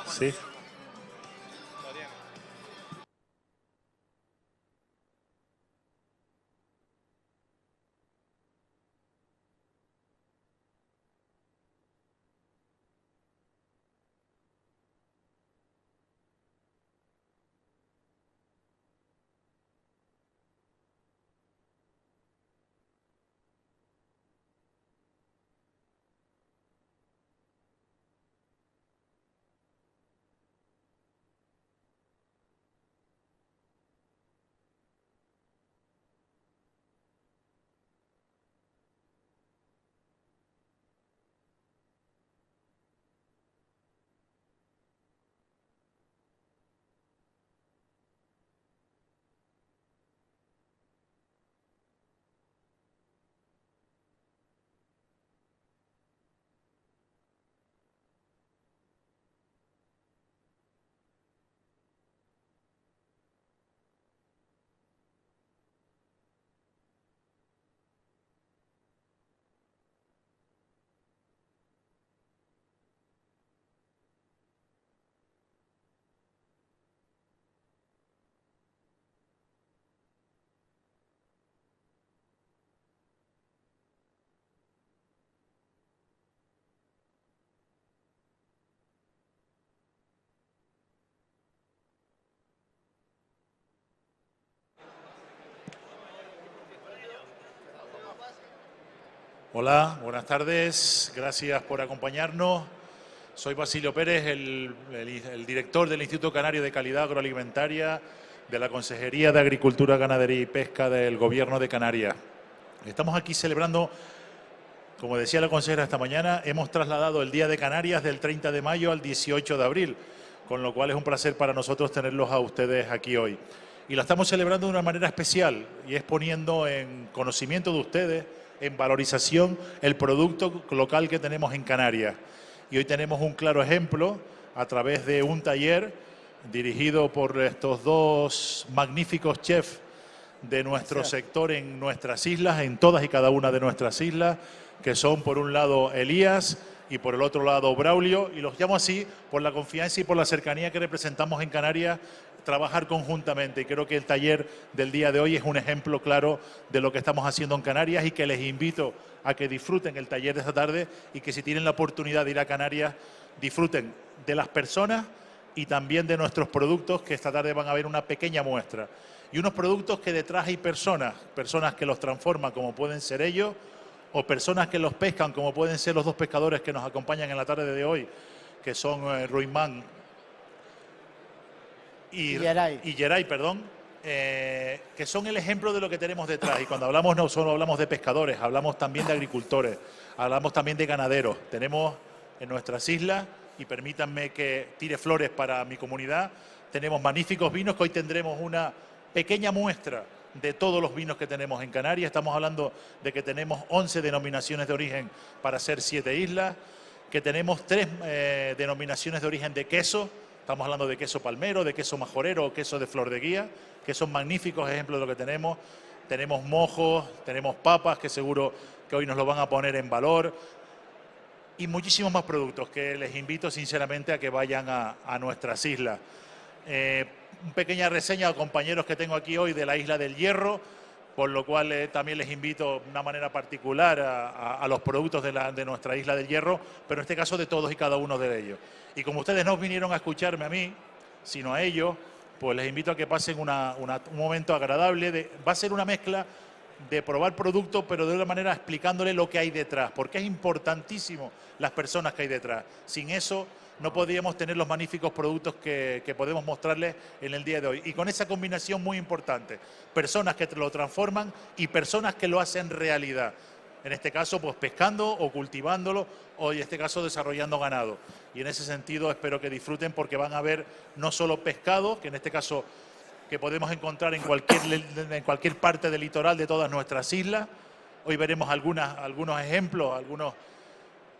Sí. Hola, buenas tardes. Gracias por acompañarnos. Soy Basilio Pérez, el director del Instituto Canario de Calidad Agroalimentaria de la Consejería de Agricultura, Ganadería y Pesca del Gobierno de Canarias. Estamos aquí celebrando, como decía la consejera esta mañana, hemos trasladado el Día de Canarias del 30 de mayo al 18 de abril, con lo cual es un placer para nosotros tenerlos a ustedes aquí hoy. Y la estamos celebrando de una manera especial y es poniendo en conocimiento de ustedes, en valorización, el producto local que tenemos en Canarias. Y hoy tenemos un claro ejemplo a través de un taller dirigido por estos dos magníficos chefs de nuestro sector en nuestras islas, en todas y cada una de nuestras islas, que son por un lado Elías y por el otro lado Braulio, y los llamo así por la confianza y por la cercanía que representamos en Canarias, trabajar conjuntamente. Y creo que el taller del día de hoy es un ejemplo claro de lo que estamos haciendo en Canarias y que les invito a que disfruten el taller de esta tarde y que si tienen la oportunidad de ir a Canarias, disfruten de las personas y también de nuestros productos, que esta tarde van a ver una pequeña muestra. Y unos productos que detrás hay personas que los transforman como pueden ser ellos, o personas que los pescan como pueden ser los dos pescadores que nos acompañan en la tarde de hoy, que son Ruimán y Geray, que son el ejemplo de lo que tenemos detrás. Y cuando hablamos no solo hablamos de pescadores, hablamos también de agricultores, hablamos también de ganaderos. Tenemos en nuestras islas, y permítanme que tire flores para mi comunidad, tenemos magníficos vinos, que hoy tendremos una pequeña muestra de todos los vinos que tenemos en Canarias. Estamos hablando de que tenemos 11 denominaciones de origen para ser 7 islas, que tenemos 3 denominaciones de origen de queso. Estamos hablando de queso palmero, de queso majorero o queso de flor de guía, que son magníficos ejemplos de lo que tenemos. Tenemos mojos, tenemos papas, que seguro que hoy nos lo van a poner en valor, y muchísimos más productos que les invito sinceramente a que vayan a nuestras islas. Una pequeña reseña a compañeros que tengo aquí hoy de la isla del Hierro, por lo cual también les invito de una manera particular a los productos de nuestra isla del Hierro, pero en este caso de todos y cada uno de ellos. Y como ustedes no vinieron a escucharme a mí, sino a ellos, pues les invito a que pasen un momento agradable. Va a ser una mezcla de probar productos, pero de una manera explicándole lo que hay detrás, porque es importantísimo las personas que hay detrás. Sin eso no podríamos tener los magníficos productos que podemos mostrarles en el día de hoy. Y con esa combinación muy importante, personas que lo transforman y personas que lo hacen realidad. En este caso, pues pescando o cultivándolo, o en este caso desarrollando ganado. Y en ese sentido espero que disfruten, porque van a ver no solo pescado, que en este caso que podemos encontrar en cualquier parte del litoral de todas nuestras islas. Hoy veremos algunos ejemplos, algunos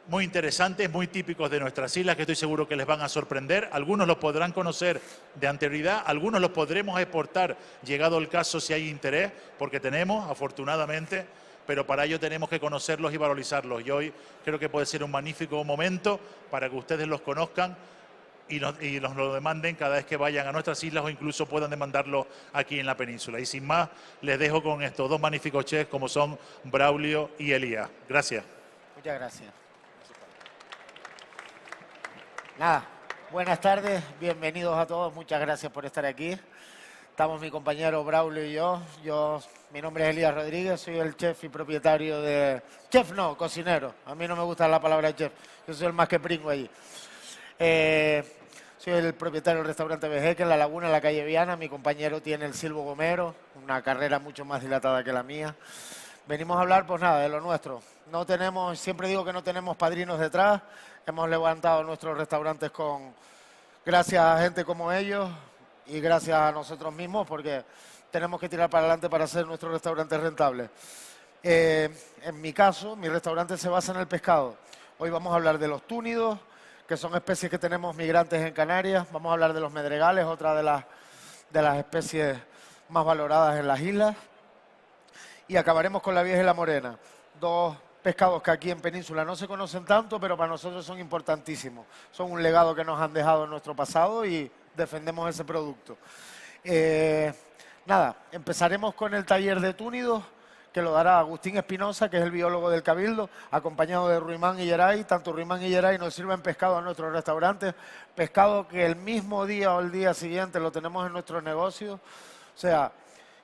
muy interesantes, muy típicos de nuestras islas, que estoy seguro que les van a sorprender. Algunos los podrán conocer de anterioridad, algunos los podremos exportar, llegado el caso, si hay interés, porque tenemos, afortunadamente, pero para ello tenemos que conocerlos y valorizarlos. Y hoy creo que puede ser un magnífico momento para que ustedes los conozcan, y nos lo demanden cada vez que vayan a nuestras islas o incluso puedan demandarlo aquí en la península. Y sin más, les dejo con estos dos magníficos chefs como son Braulio y Elías. Gracias. Muchas gracias. Nada, buenas tardes, bienvenidos a todos, muchas gracias por estar aquí. Estamos mi compañero Braulio y yo. Mi nombre es Elías Rodríguez, soy el chef y propietario de... Chef no, cocinero. A mí no me gusta la palabra chef, yo soy el más que pringo allí. Soy el propietario del restaurante Vejeque en La Laguna, en la calle Viana. Mi compañero tiene el Silvo Gomero, una carrera mucho más dilatada que la mía. Venimos a hablar, pues nada, de lo nuestro. No tenemos, siempre digo que no tenemos padrinos detrás. Hemos levantado nuestros restaurantes gracias a gente como ellos y gracias a nosotros mismos, porque tenemos que tirar para adelante para hacer nuestros restaurantes rentables. En mi caso, mi restaurante se basa en el pescado. Hoy vamos a hablar de los túnidos, que son especies que tenemos migrantes en Canarias. Vamos a hablar de los medregales, otra de las especies más valoradas en las islas. Y acabaremos con la vieja y la morena, dos pescados que aquí en Península no se conocen tanto, pero para nosotros son importantísimos. Son un legado que nos han dejado en nuestro pasado y defendemos ese producto. Nada, empezaremos con el taller de túnidos, que lo dará Agustín Espinosa, que es el biólogo del Cabildo, acompañado de Ruimán y Geray. Tanto Ruimán y Geray nos sirven pescado a nuestros restaurantes, pescado que el mismo día o el día siguiente lo tenemos en nuestros negocios. O sea,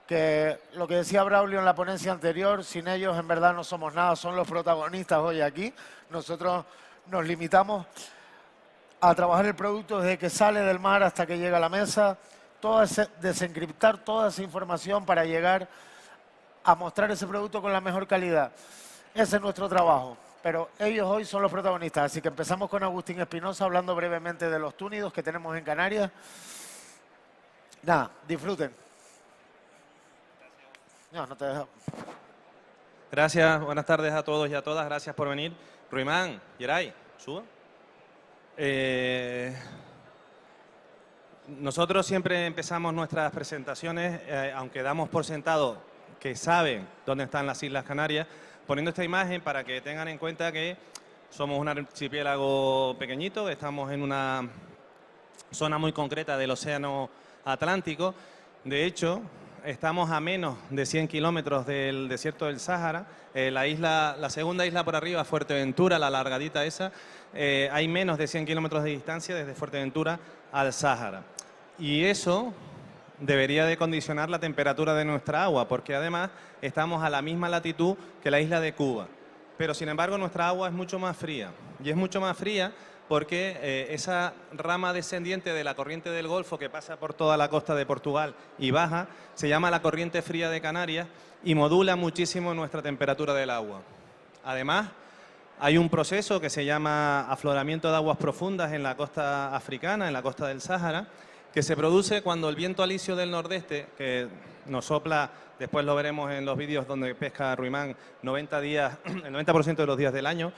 que lo que decía Braulio en la ponencia anterior, sin ellos en verdad no somos nada, son los protagonistas hoy aquí. Nosotros nos limitamos a trabajar el producto desde que sale del mar hasta que llega a la mesa, desencriptar toda esa información para llegar a mostrar ese producto con la mejor calidad. Ese es nuestro trabajo, pero ellos hoy son los protagonistas. Así que empezamos con Agustín Espinosa hablando brevemente de los túnidos que tenemos en Canarias. Nada, disfruten. No te dejo. Gracias, buenas tardes a todos y a todas, gracias por venir. Ruimán, Geray, suba. Nosotros siempre empezamos nuestras presentaciones, aunque damos por sentado que saben dónde están las Islas Canarias, poniendo esta imagen para que tengan en cuenta que somos un archipiélago pequeñito, estamos en una zona muy concreta del Océano Atlántico. De hecho, estamos a menos de 100 kilómetros del desierto del Sáhara. La segunda isla por arriba, Fuerteventura, la largadita esa, hay menos de 100 kilómetros de distancia desde Fuerteventura al Sáhara. Y eso debería de condicionar la temperatura de nuestra agua, porque además estamos a la misma latitud que la isla de Cuba. Pero sin embargo nuestra agua es mucho más fría. Y es mucho más fría porque esa rama descendiente de la corriente del Golfo que pasa por toda la costa de Portugal y baja, se llama la corriente fría de Canarias y modula muchísimo nuestra temperatura del agua. Además, hay un proceso que se llama afloramiento de aguas profundas en la costa africana, en la costa del Sáhara, que se produce cuando el viento alisio del nordeste, que nos sopla, después lo veremos en los vídeos donde pesca Ruimán, 90 días, el 90% de los días del año.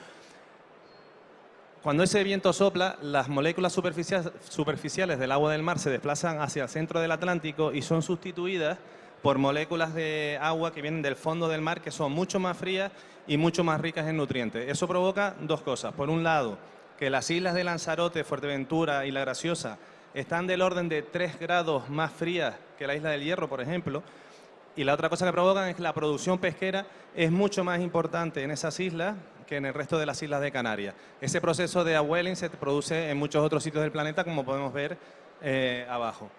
Cuando ese viento sopla, las moléculas superficiales del agua del mar se desplazan hacia el centro del Atlántico y son sustituidas por moléculas de agua que vienen del fondo del mar, que son mucho más frías y mucho más ricas en nutrientes. Eso provoca dos cosas. Por un lado, que las islas de Lanzarote, Fuerteventura y La Graciosa están del orden de 3 grados más frías que la isla del Hierro, por ejemplo. Y la otra cosa que provocan es que la producción pesquera es mucho más importante en esas islas que en el resto de las islas de Canarias. Ese proceso de upwelling se produce en muchos otros sitios del planeta, como podemos ver abajo.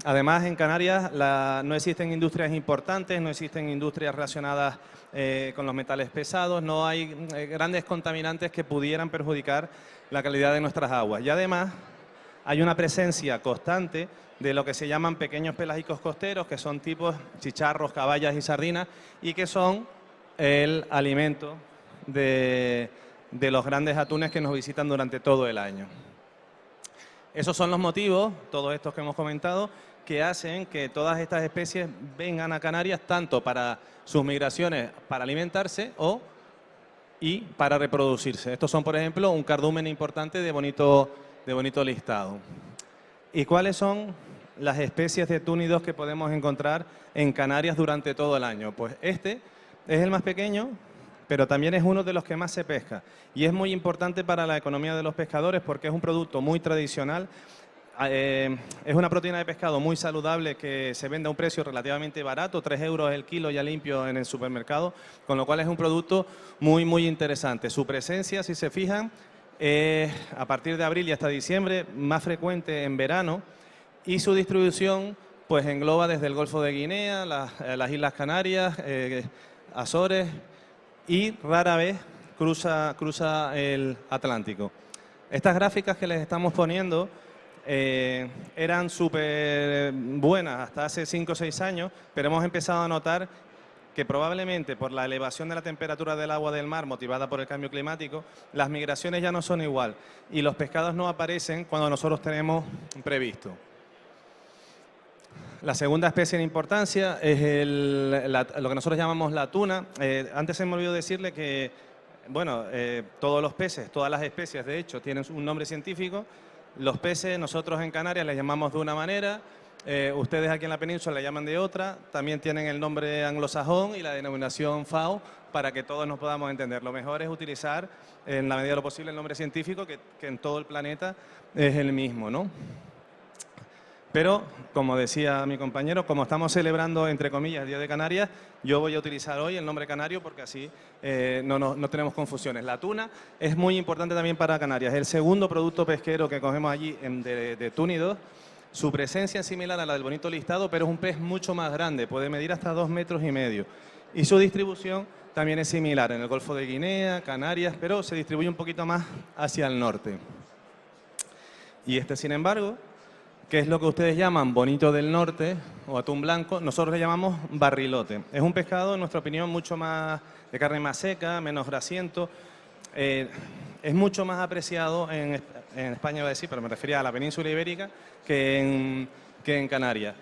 Además, en Canarias no existen industrias importantes, no existen industrias relacionadas con los metales pesados, no hay grandes contaminantes que pudieran perjudicar la calidad de nuestras aguas. Y además, hay una presencia constante de lo que se llaman pequeños pelágicos costeros, que son tipos chicharros, caballas y sardinas, y que son el alimento de los grandes atunes que nos visitan durante todo el año. Esos son los motivos, todos estos que hemos comentado, que hacen que todas estas especies vengan a Canarias tanto para sus migraciones para alimentarse y para reproducirse. Estos son, por ejemplo, un cardumen importante de bonito listado. ¿Y cuáles son las especies de túnidos que podemos encontrar en Canarias durante todo el año? Pues este es el más pequeño, pero también es uno de los que más se pesca. Y es muy importante para la economía de los pescadores porque es un producto muy tradicional. Es una proteína de pescado muy saludable que se vende a un precio relativamente barato, 3 euros el kilo ya limpio en el supermercado, con lo cual es un producto muy, muy interesante. Su presencia, si se fijan, a partir de abril y hasta diciembre, más frecuente en verano, y su distribución pues engloba desde el Golfo de Guinea, las Islas Canarias, Azores, y rara vez cruza el Atlántico. Estas gráficas que les estamos poniendo eran súper buenas hasta hace 5 o 6 años, pero hemos empezado a notar que probablemente por la elevación de la temperatura del agua del mar motivada por el cambio climático, las migraciones ya no son igual y los pescados no aparecen cuando nosotros tenemos previsto. La segunda especie de importancia es lo que nosotros llamamos la tuna. Antes se me olvidó decirle que, bueno, todos los peces, todas las especies, de hecho, tienen un nombre científico. Los peces nosotros en Canarias les llamamos de una manera, ustedes aquí en la península le llaman de otra, también tienen el nombre anglosajón y la denominación FAO para que todos nos podamos entender. Lo mejor es utilizar en la medida de lo posible el nombre científico que en todo el planeta es el mismo, ¿no? Pero, como decía mi compañero, como estamos celebrando, entre comillas, el Día de Canarias, yo voy a utilizar hoy el nombre canario porque así no tenemos confusiones. La tuna es muy importante también para Canarias. Es el segundo producto pesquero que cogemos allí de túnidos. Su presencia es similar a la del bonito listado, pero es un pez mucho más grande, puede medir hasta 2,5 metros. Y su distribución también es similar en el Golfo de Guinea, Canarias, pero se distribuye un poquito más hacia el norte. Y sin embargo, que es lo que ustedes llaman bonito del norte o atún blanco, nosotros le llamamos barrilote. Es un pescado, en nuestra opinión, mucho más de carne más seca, menos grasiento. Es mucho más apreciado en España, iba a decir, pero me refería a la península ibérica, que en Canarias.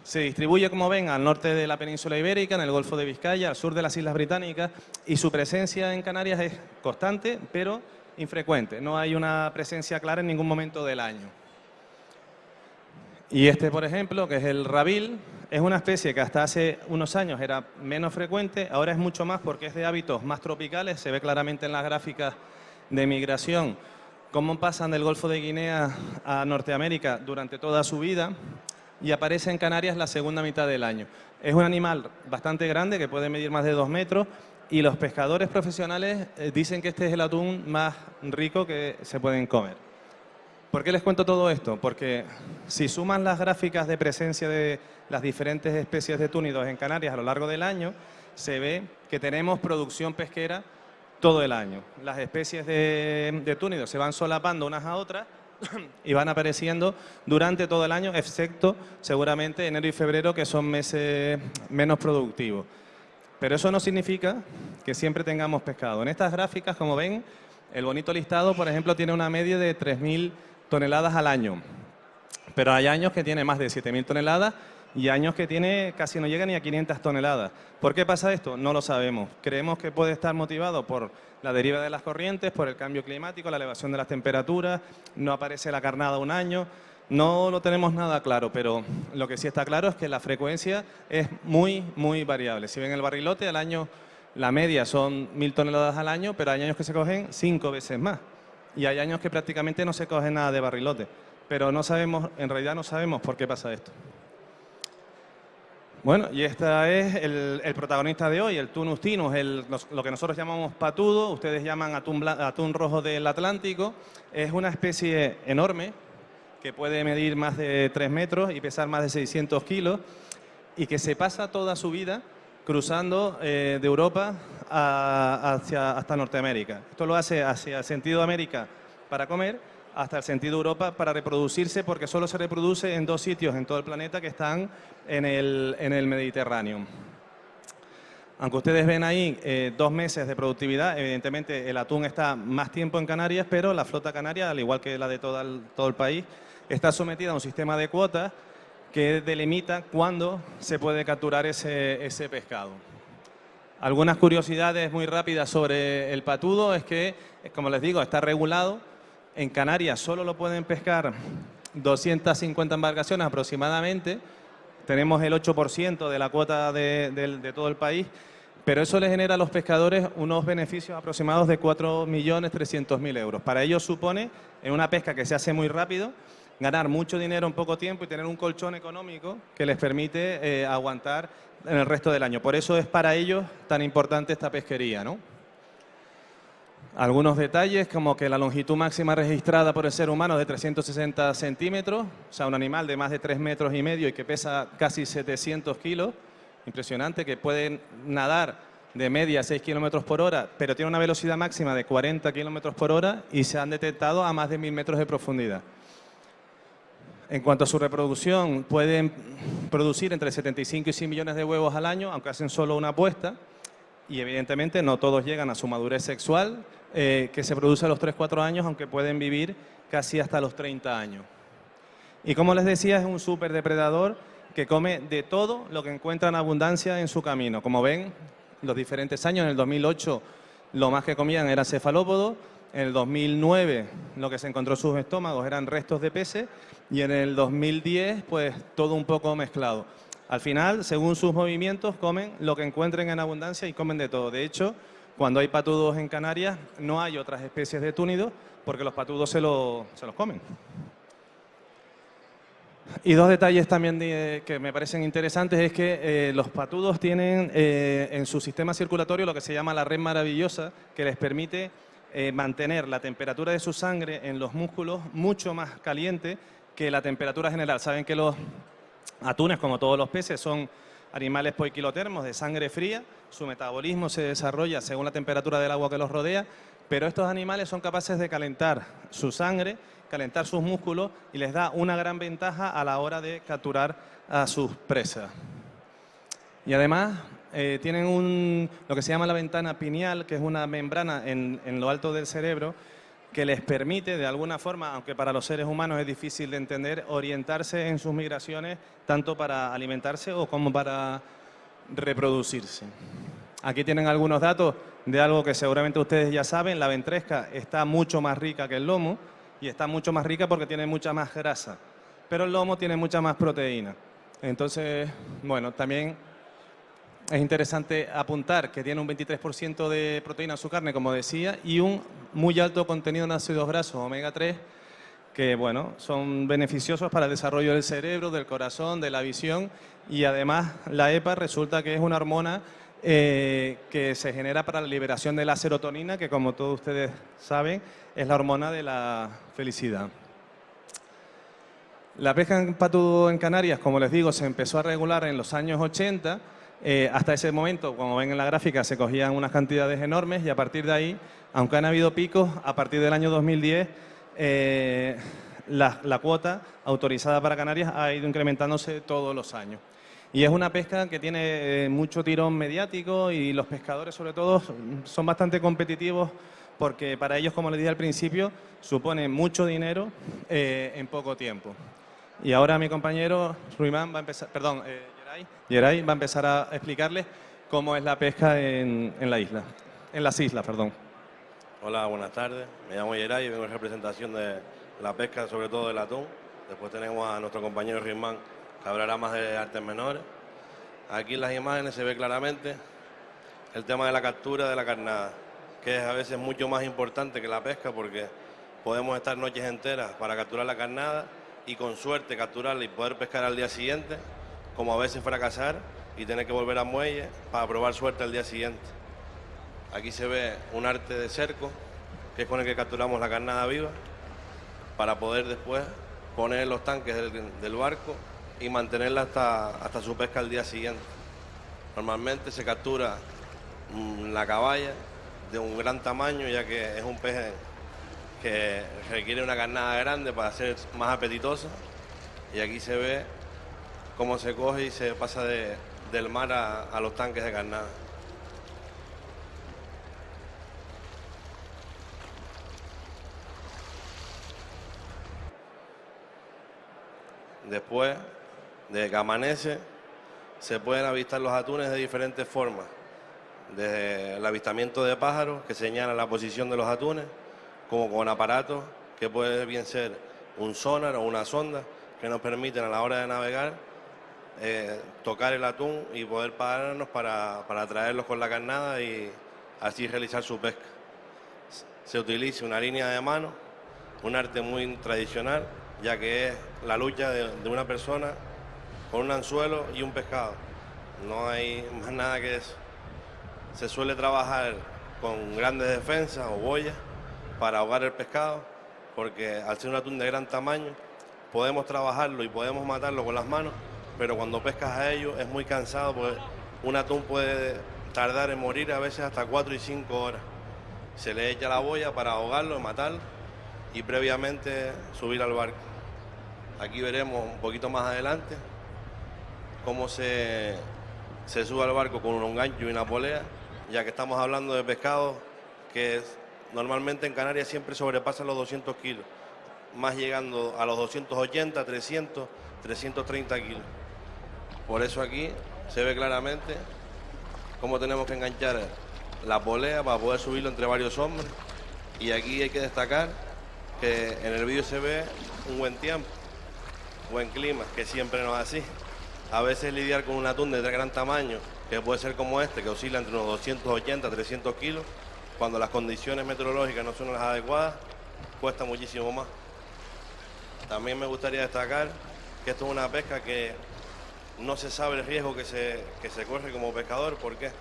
Se distribuye, como ven, al norte de la península ibérica, en el Golfo de Vizcaya, al sur de las Islas Británicas, y su presencia en Canarias es constante, pero infrecuente. No hay una presencia clara en ningún momento del año. Y por ejemplo, que es el rabil, es una especie que hasta hace unos años era menos frecuente, ahora es mucho más porque es de hábitos más tropicales, se ve claramente en las gráficas de migración cómo pasan del Golfo de Guinea a Norteamérica durante toda su vida y aparece en Canarias la segunda mitad del año. Es un animal bastante grande que puede medir más de 2 metros y los pescadores profesionales dicen que este es el atún más rico que se pueden comer. ¿Por qué les cuento todo esto? Porque si suman las gráficas de presencia de las diferentes especies de túnidos en Canarias a lo largo del año, se ve que tenemos producción pesquera todo el año. Las especies de túnidos se van solapando unas a otras y van apareciendo durante todo el año, excepto seguramente enero y febrero, que son meses menos productivos. Pero eso no significa que siempre tengamos pescado. En estas gráficas, como ven, el bonito listado, por ejemplo, tiene una media de 3.000 toneladas al año, pero hay años que tiene más de 7.000 toneladas y años que casi no llega ni a 500 toneladas. ¿Por qué pasa esto? No lo sabemos. Creemos que puede estar motivado por la deriva de las corrientes, por el cambio climático, la elevación de las temperaturas, no aparece la carnada un año, no lo tenemos nada claro, pero lo que sí está claro es que la frecuencia es muy, muy variable. Si ven el barrilote, al año la media son 1.000 toneladas al año, pero hay años que se cogen 5 veces más. Y hay años que prácticamente no se coge nada de barrilote. Pero no sabemos, en realidad no sabemos por qué pasa esto. Bueno, y este es el protagonista de hoy, el Tunus tinus, lo que nosotros llamamos patudo, ustedes llaman atún rojo del Atlántico. Es una especie enorme que puede medir más de 3 metros y pesar más de 600 kilos y que se pasa toda su vida cruzando de Europa hasta Norteamérica. Esto lo hace hacia el sentido América para comer, hasta el sentido Europa para reproducirse, porque solo se reproduce en 2 sitios en todo el planeta que están en el Mediterráneo. Aunque ustedes ven ahí 2 meses de productividad, evidentemente el atún está más tiempo en Canarias, pero la flota canaria, al igual que la de todo el país, está sometida a un sistema de cuotas que delimita cuándo se puede capturar ese pescado. Algunas curiosidades muy rápidas sobre el patudo es que, como les digo, está regulado. En Canarias solo lo pueden pescar 250 embarcaciones aproximadamente. Tenemos el 8% de la cuota de todo el país, pero eso le genera a los pescadores unos beneficios aproximados de 4.300.000 euros. Para ellos supone, en una pesca que se hace muy rápido, ganar mucho dinero en poco tiempo y tener un colchón económico que les permite aguantar en el resto del año. Por eso es para ellos tan importante esta pesquería, ¿no? Algunos detalles, como que la longitud máxima registrada por el ser humano es de 360 centímetros, o sea, un animal de más de 3,5 metros y que pesa casi 700 kilos. Impresionante, que pueden nadar de media a 6 kilómetros por hora, pero tiene una velocidad máxima de 40 kilómetros por hora y se han detectado a más de 1.000 metros de profundidad. En cuanto a su reproducción, pueden producir entre 75 y 100 millones de huevos al año, aunque hacen solo una puesta, y evidentemente no todos llegan a su madurez sexual, que se produce a los 3-4 años, aunque pueden vivir casi hasta los 30 años. Y como les decía, es un superdepredador que come de todo lo que encuentra en abundancia en su camino. Como ven, los diferentes años, en el 2008 lo más que comían era cefalópodo, en el 2009 lo que se encontró en sus estómagos eran restos de peces y en el 2010 pues todo un poco mezclado. Al final, según sus movimientos, comen lo que encuentren en abundancia y comen de todo. De hecho, cuando hay patudos en Canarias no hay otras especies de túnidos porque los patudos se los comen. Y dos detalles también que me parecen interesantes es que los patudos tienen en su sistema circulatorio lo que se llama la red maravillosa, que les permite mantener la temperatura de su sangre en los músculos mucho más caliente que la temperatura general. Saben que los atunes, como todos los peces, son animales poiquilotermos de sangre fría, su metabolismo se desarrolla según la temperatura del agua que los rodea, pero estos animales son capaces de calentar su sangre, calentar sus músculos y les da una gran ventaja a la hora de capturar a sus presas. Y además tienen lo que se llama la ventana pineal, que es una membrana en lo alto del cerebro que les permite de alguna forma, aunque para los seres humanos es difícil de entender, orientarse en sus migraciones tanto para alimentarse o como para reproducirse. Aquí tienen algunos datos de algo que seguramente ustedes ya saben. La ventresca está mucho más rica que el lomo y está mucho más rica porque tiene mucha más grasa, pero el lomo tiene mucha más proteína. Entonces, bueno, también es interesante apuntar que tiene un 23% de proteína en su carne, como decía, y un muy alto contenido en ácidos grasos omega 3, que bueno, son beneficiosos para el desarrollo del cerebro, del corazón, de la visión, y además la EPA resulta que es una hormona que se genera para la liberación de la serotonina, que como todos ustedes saben, es la hormona de la felicidad. La pesca en patudo en Canarias, como les digo, se empezó a regular en los años 80. Hasta ese momento, como ven en la gráfica, se cogían unas cantidades enormes y a partir de ahí, aunque han habido picos, a partir del año 2010 la cuota autorizada para Canarias ha ido incrementándose todos los años. Y es una pesca que tiene mucho tirón mediático y los pescadores, sobre todo, son bastante competitivos porque para ellos, como les dije al principio, supone mucho dinero en poco tiempo. Y ahora mi compañero Ruimán va a empezar, perdón, Geray va a empezar a explicarles cómo es la pesca en las islas, perdón. Hola, buenas tardes. Me llamo Geray y vengo en representación de la pesca, sobre todo del atún. Después tenemos a nuestro compañero Ruimán, que hablará más de artes menores. Aquí en las imágenes se ve claramente el tema de la captura de la carnada, que es a veces mucho más importante que la pesca porque podemos estar noches enteras para capturar la carnada y con suerte capturarla y poder pescar al día siguiente, como a veces fracasar y tener que volver al muelle para probar suerte al día siguiente. Aquí se ve un arte de cerco, que es con el que capturamos la carnada viva, para poder después poner en los tanques del barco y mantenerla hasta su pesca al día siguiente. Normalmente se captura la caballa de un gran tamaño, ya que es un pez que requiere una carnada grande para ser más apetitosa. Y aquí se ve cómo se coge y se pasa del mar a los tanques de carnada. Después de que amanece, se pueden avistar los atunes de diferentes formas. Desde el avistamiento de pájaros, que señala la posición de los atunes, como con aparatos, que puede bien ser un sonar o una sonda, que nos permiten a la hora de navegar tocar el atún y poder pararnos para traerlos con la carnada y así realizar su pesca. Se utiliza una línea de mano, un arte muy tradicional, ya que es la lucha de una persona con un anzuelo y un pescado. No hay más nada que eso. Se suele trabajar con grandes defensas o boyas para ahogar el pescado, porque al ser un atún de gran tamaño, podemos trabajarlo y podemos matarlo con las manos, pero cuando pescas a ellos es muy cansado, porque un atún puede tardar en morir a veces hasta 4 y 5 horas. Se le echa la boya para ahogarlo, matarlo y previamente subir al barco. Aquí veremos un poquito más adelante cómo se sube al barco con un gancho y una polea, ya que estamos hablando de pescado que normalmente en Canarias siempre sobrepasan los 200 kilos, más llegando a los 280, 300, 330 kilos. Por eso aquí se ve claramente cómo tenemos que enganchar la polea para poder subirlo entre varios hombres. Y aquí hay que destacar que en el vídeo se ve un buen tiempo, buen clima, que siempre no es así. A veces lidiar con un atún de gran tamaño, que puede ser como este, que oscila entre unos 280 300 kilos, cuando las condiciones meteorológicas no son las adecuadas, cuesta muchísimo más. También me gustaría destacar que esto es una pesca que no se sabe el riesgo que se corre como pescador, porque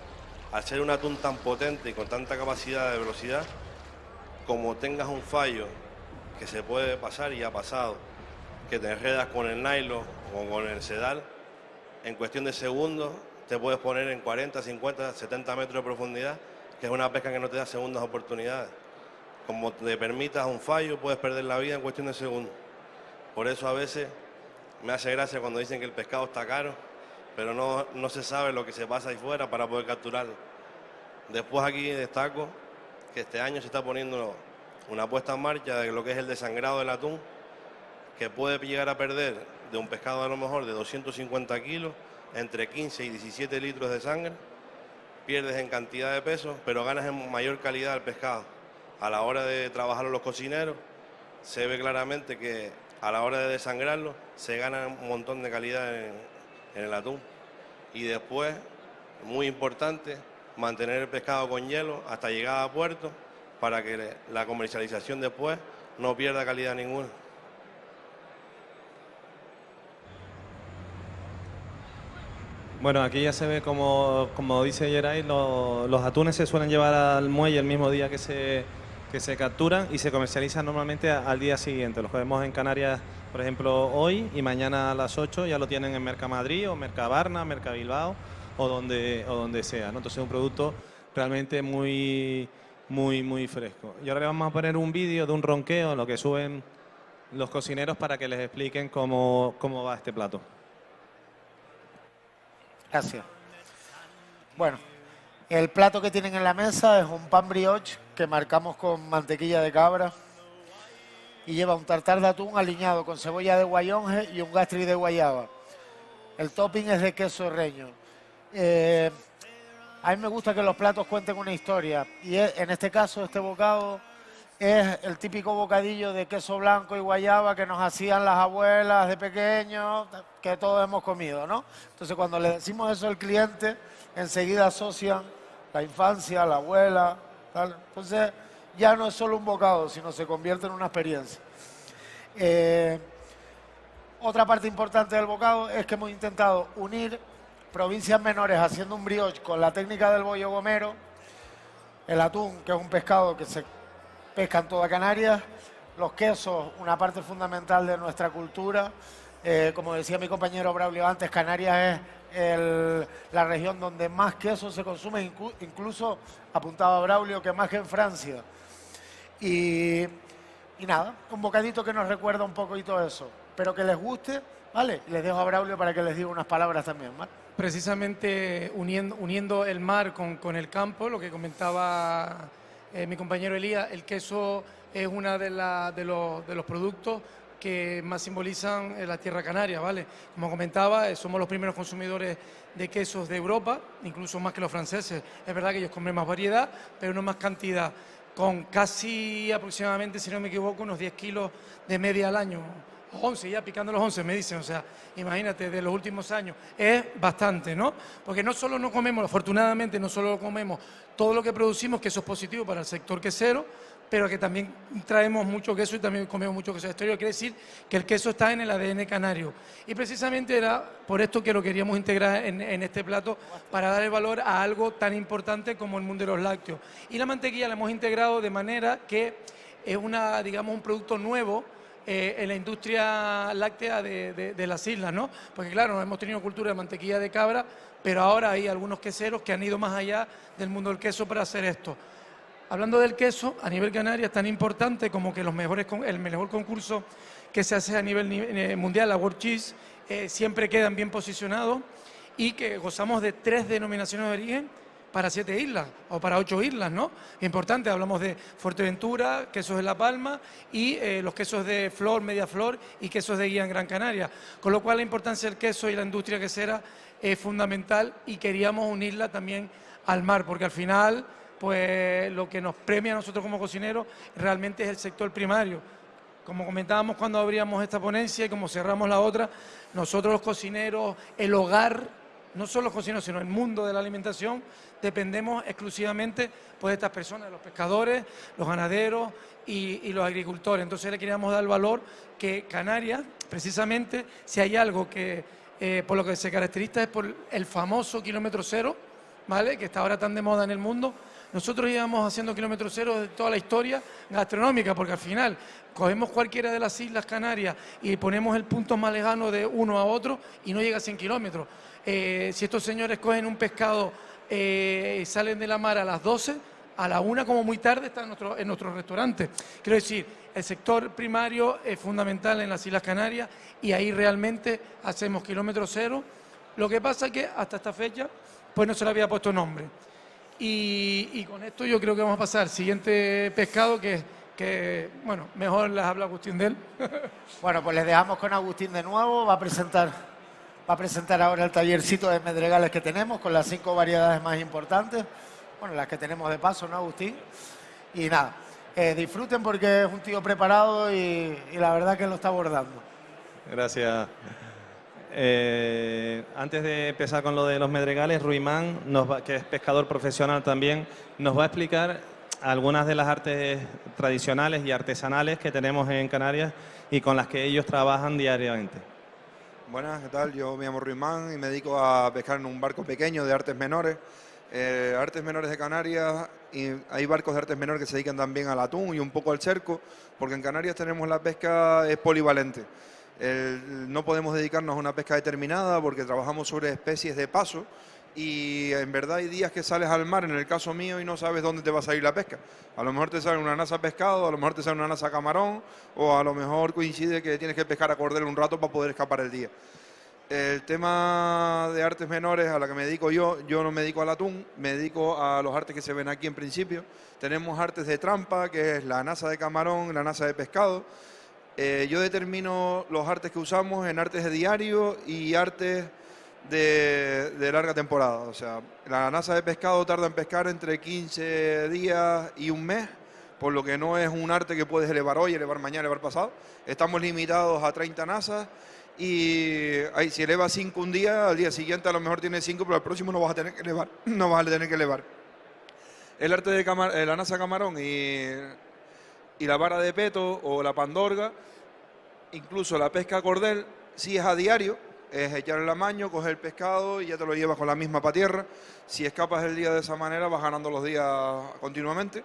al ser un atún tan potente y con tanta capacidad de velocidad, como tengas un fallo que se puede pasar y ha pasado, que te enredas con el nylon o con el sedal, en cuestión de segundos te puedes poner en 40, 50, 70 metros de profundidad, que es una pesca que no te da segundas oportunidades. Como te permitas un fallo, puedes perder la vida en cuestión de segundos. Por eso a veces me hace gracia cuando dicen que el pescado está caro, pero no se sabe lo que se pasa ahí fuera para poder capturarlo. Después aquí destaco que este año se está poniendo una puesta en marcha de lo que es el desangrado del atún, que puede llegar a perder de un pescado a lo mejor de 250 kilos, entre 15 y 17 litros de sangre. Pierdes en cantidad de peso, pero ganas en mayor calidad el pescado. A la hora de trabajarlo los cocineros, se ve claramente que a la hora de desangrarlo se gana un montón de calidad en el atún. Y después, muy importante, mantener el pescado con hielo hasta llegada a puerto para que la comercialización después no pierda calidad ninguna. Bueno, aquí ya se ve como dice Geray, los atunes se suelen llevar al muelle el mismo día que se capturan y se comercializan normalmente al día siguiente. Los vemos en Canarias, por ejemplo, hoy y mañana a las 8 ya lo tienen en Mercamadrid o Mercabarna, Mercabilbao o donde sea, ¿no? Entonces es un producto realmente muy fresco. Y ahora le vamos a poner un vídeo de un ronqueo en lo que suben los cocineros para que les expliquen cómo va este plato. Gracias. Bueno, el plato que tienen en la mesa es un pan brioche que marcamos con mantequilla de cabra y lleva un tartar de atún aliñado con cebolla de guayonje y un gastri de guayaba. El topping es de queso reño. A mí me gusta que los platos cuenten una historia y en este caso este bocado es el típico bocadillo de queso blanco y guayaba que nos hacían las abuelas de pequeños, que todos hemos comido, ¿no? Entonces cuando le decimos eso al cliente, enseguida asocian la infancia, la abuela, tal. Entonces ya no es solo un bocado, sino se convierte en una experiencia. Otra parte importante del bocado es que hemos intentado unir provincias menores haciendo un brioche con la técnica del bollo gomero, el atún, que es un pescado que se pesca en toda Canarias, los quesos, una parte fundamental de nuestra cultura. Como decía mi compañero Braulio antes, Canarias es la región donde más queso se consume, incluso apuntaba Braulio que más que en Francia. Y nada, un bocadito que nos recuerda un poquito eso, pero que les guste, ¿vale? Les dejo a Braulio para que les diga unas palabras también, ¿vale? Precisamente uniendo el mar con el campo, lo que comentaba mi compañero Elías, el queso es uno de los productos que más simbolizan la tierra canaria, ¿vale? Como comentaba, somos los primeros consumidores de quesos de Europa, incluso más que los franceses. Es verdad que ellos comen más variedad, pero no más cantidad, con casi aproximadamente, si no me equivoco, unos 10 kilos de media al año 11 ya, picando los 11 me dicen, o sea, imagínate, de los últimos años, es bastante, ¿no? Porque no solo no comemos, afortunadamente no solo comemos todo lo que producimos, que eso es positivo para el sector quesero, pero que también traemos mucho queso y también comemos mucho queso exterior. Quiere decir que el queso está en el ADN canario. Y precisamente era por esto que lo queríamos integrar en este plato, para dar el valor a algo tan importante como el mundo de los lácteos. Y la mantequilla la hemos integrado de manera que es digamos, un producto nuevo en la industria láctea de las islas, ¿no? Porque claro, hemos tenido cultura de mantequilla de cabra, pero ahora hay algunos queseros que han ido más allá del mundo del queso para hacer esto. Hablando del queso, a nivel canario es tan importante como que el mejor concurso que se hace a nivel mundial, la World Cheese, siempre quedan bien posicionados y que gozamos de 3 denominaciones de origen para 7 islas o para 8 islas, ¿no? Importante, hablamos de Fuerteventura, quesos de La Palma y los quesos de Flor, Media Flor y quesos de Guía en Gran Canaria. Con lo cual la importancia del queso y la industria quesera es fundamental y queríamos unirla también al mar, porque al final pues lo que nos premia a nosotros como cocineros realmente es el sector primario. Como comentábamos cuando abríamos esta ponencia y como cerramos la otra, nosotros los cocineros, el hogar, no solo los cocineros, sino el mundo de la alimentación, dependemos exclusivamente pues, de estas personas, los pescadores, los ganaderos y los agricultores. Entonces le queríamos dar el valor que Canarias, precisamente, si hay algo que por lo que se caracteriza es por el famoso kilómetro cero, ¿vale? Que está ahora tan de moda en el mundo. Nosotros íbamos haciendo kilómetro cero de toda la historia gastronómica, porque al final cogemos cualquiera de las Islas Canarias y ponemos el punto más lejano de uno a otro y no llega a 100 kilómetros. Si estos señores cogen un pescado y salen de la mar a las 12, a la 1 como muy tarde está en nuestro restaurante. Quiero decir, el sector primario es fundamental en las Islas Canarias y ahí realmente hacemos kilómetro cero. Lo que pasa es que hasta esta fecha pues no se le había puesto nombre. Y con esto yo creo que vamos a pasar al siguiente pescado que bueno, mejor les habla Agustín de él. Bueno, pues les dejamos con Agustín de nuevo. Va a presentar ahora el tallercito de medregales que tenemos con las 5 variedades más importantes. Bueno, las que tenemos de paso, ¿no, Agustín? Y nada, disfruten porque es un tío preparado y la verdad que lo está abordando. Gracias. Antes de empezar con lo de los medregales, Ruimán, que es pescador profesional también, nos va a explicar algunas de las artes tradicionales y artesanales que tenemos en Canarias y con las que ellos trabajan diariamente. Buenas, ¿qué tal? Yo me llamo Ruimán y me dedico a pescar en un barco pequeño de artes menores. Artes menores de Canarias, y hay barcos de artes menores que se dedican también al atún y un poco al cerco, porque en Canarias tenemos la pesca es polivalente. No podemos dedicarnos a una pesca determinada porque trabajamos sobre especies de paso y en verdad hay días que sales al mar, en el caso mío, y no sabes dónde te va a salir la pesca. A lo mejor te sale una nasa pescado, a lo mejor te sale una nasa camarón o a lo mejor coincide que tienes que pescar a cordel un rato para poder escapar el día. El tema de artes menores a la que me dedico yo no me dedico al atún, me dedico a los artes que se ven aquí en principio. Tenemos artes de trampa, que es la nasa de camarón, la nasa de pescado. Yo determino los artes que usamos en artes de diario y artes de larga temporada. O sea, la nasa de pescado tarda en pescar entre 15 días y un mes, por lo que no es un arte que puedes elevar hoy, elevar mañana, elevar pasado. Estamos limitados a 30 nasas y si elevas 5 un día, al día siguiente a lo mejor tienes 5, pero al próximo no vas a tener que elevar. No vas a tener que elevar. El arte de la nasa camarón y la vara de peto o la pandorga, incluso la pesca a cordel, sí es a diario, es echar el amaño, coger el pescado y ya te lo llevas con la misma para tierra. Si escapas el día de esa manera vas ganando los días continuamente.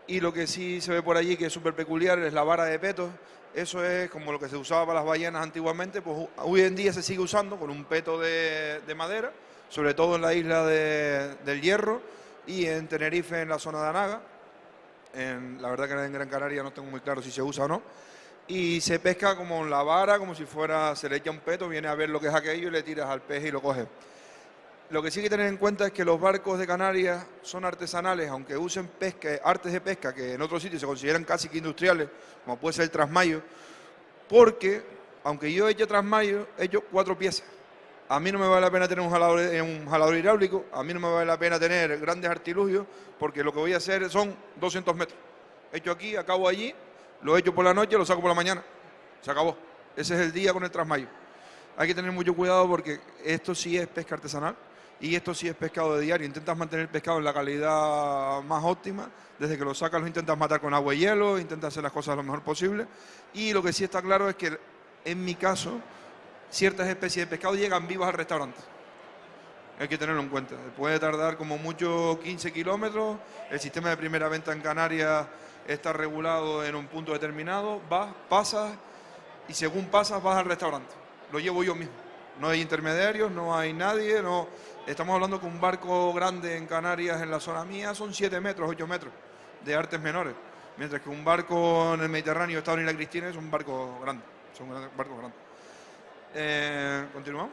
Y lo que sí se ve por allí que es súper peculiar es la vara de peto. Eso es como lo que se usaba para las ballenas antiguamente, pues hoy en día se sigue usando con un peto de madera, sobre todo en la isla del Hierro y en Tenerife, en la zona de Anaga. La verdad que en Gran Canaria no tengo muy claro si se usa o no. Y se pesca como la vara, como si fuera, se le echa un peto, viene a ver lo que es aquello y le tiras al pez y lo coges. Lo que sí hay que tener en cuenta es que los barcos de Canarias son artesanales, aunque usen artes de pesca que en otros sitios se consideran casi que industriales, como puede ser el trasmayo, porque aunque yo eche trasmayo, he hecho 4 piezas. A mí no me vale la pena tener un jalador hidráulico, a mí no me vale la pena tener grandes artilugios, porque lo que voy a hacer son 200 metros. Hecho aquí, acabo allí, lo echo por la noche, lo saco por la mañana. Se acabó. Ese es el día con el trasmayo. Hay que tener mucho cuidado porque esto sí es pesca artesanal y esto sí es pescado de diario. Intentas mantener el pescado en la calidad más óptima. Desde que lo sacas lo intentas matar con agua y hielo, intentas hacer las cosas lo mejor posible. Y lo que sí está claro es que, en mi caso, ciertas especies de pescado llegan vivas al restaurante. Hay que tenerlo en cuenta. Puede tardar como mucho 15 kilómetros. El sistema de primera venta en Canarias está regulado en un punto determinado. Vas, pasas y según pasas vas al restaurante. Lo llevo yo mismo. No hay intermediarios, no hay nadie. No. Estamos hablando que un barco grande en Canarias, en la zona mía, son 7 metros, 8 metros de artes menores. Mientras que un barco en el Mediterráneo, Estado de Isla Cristina, es un barco grande. Son barcos grandes. ¿Continuamos?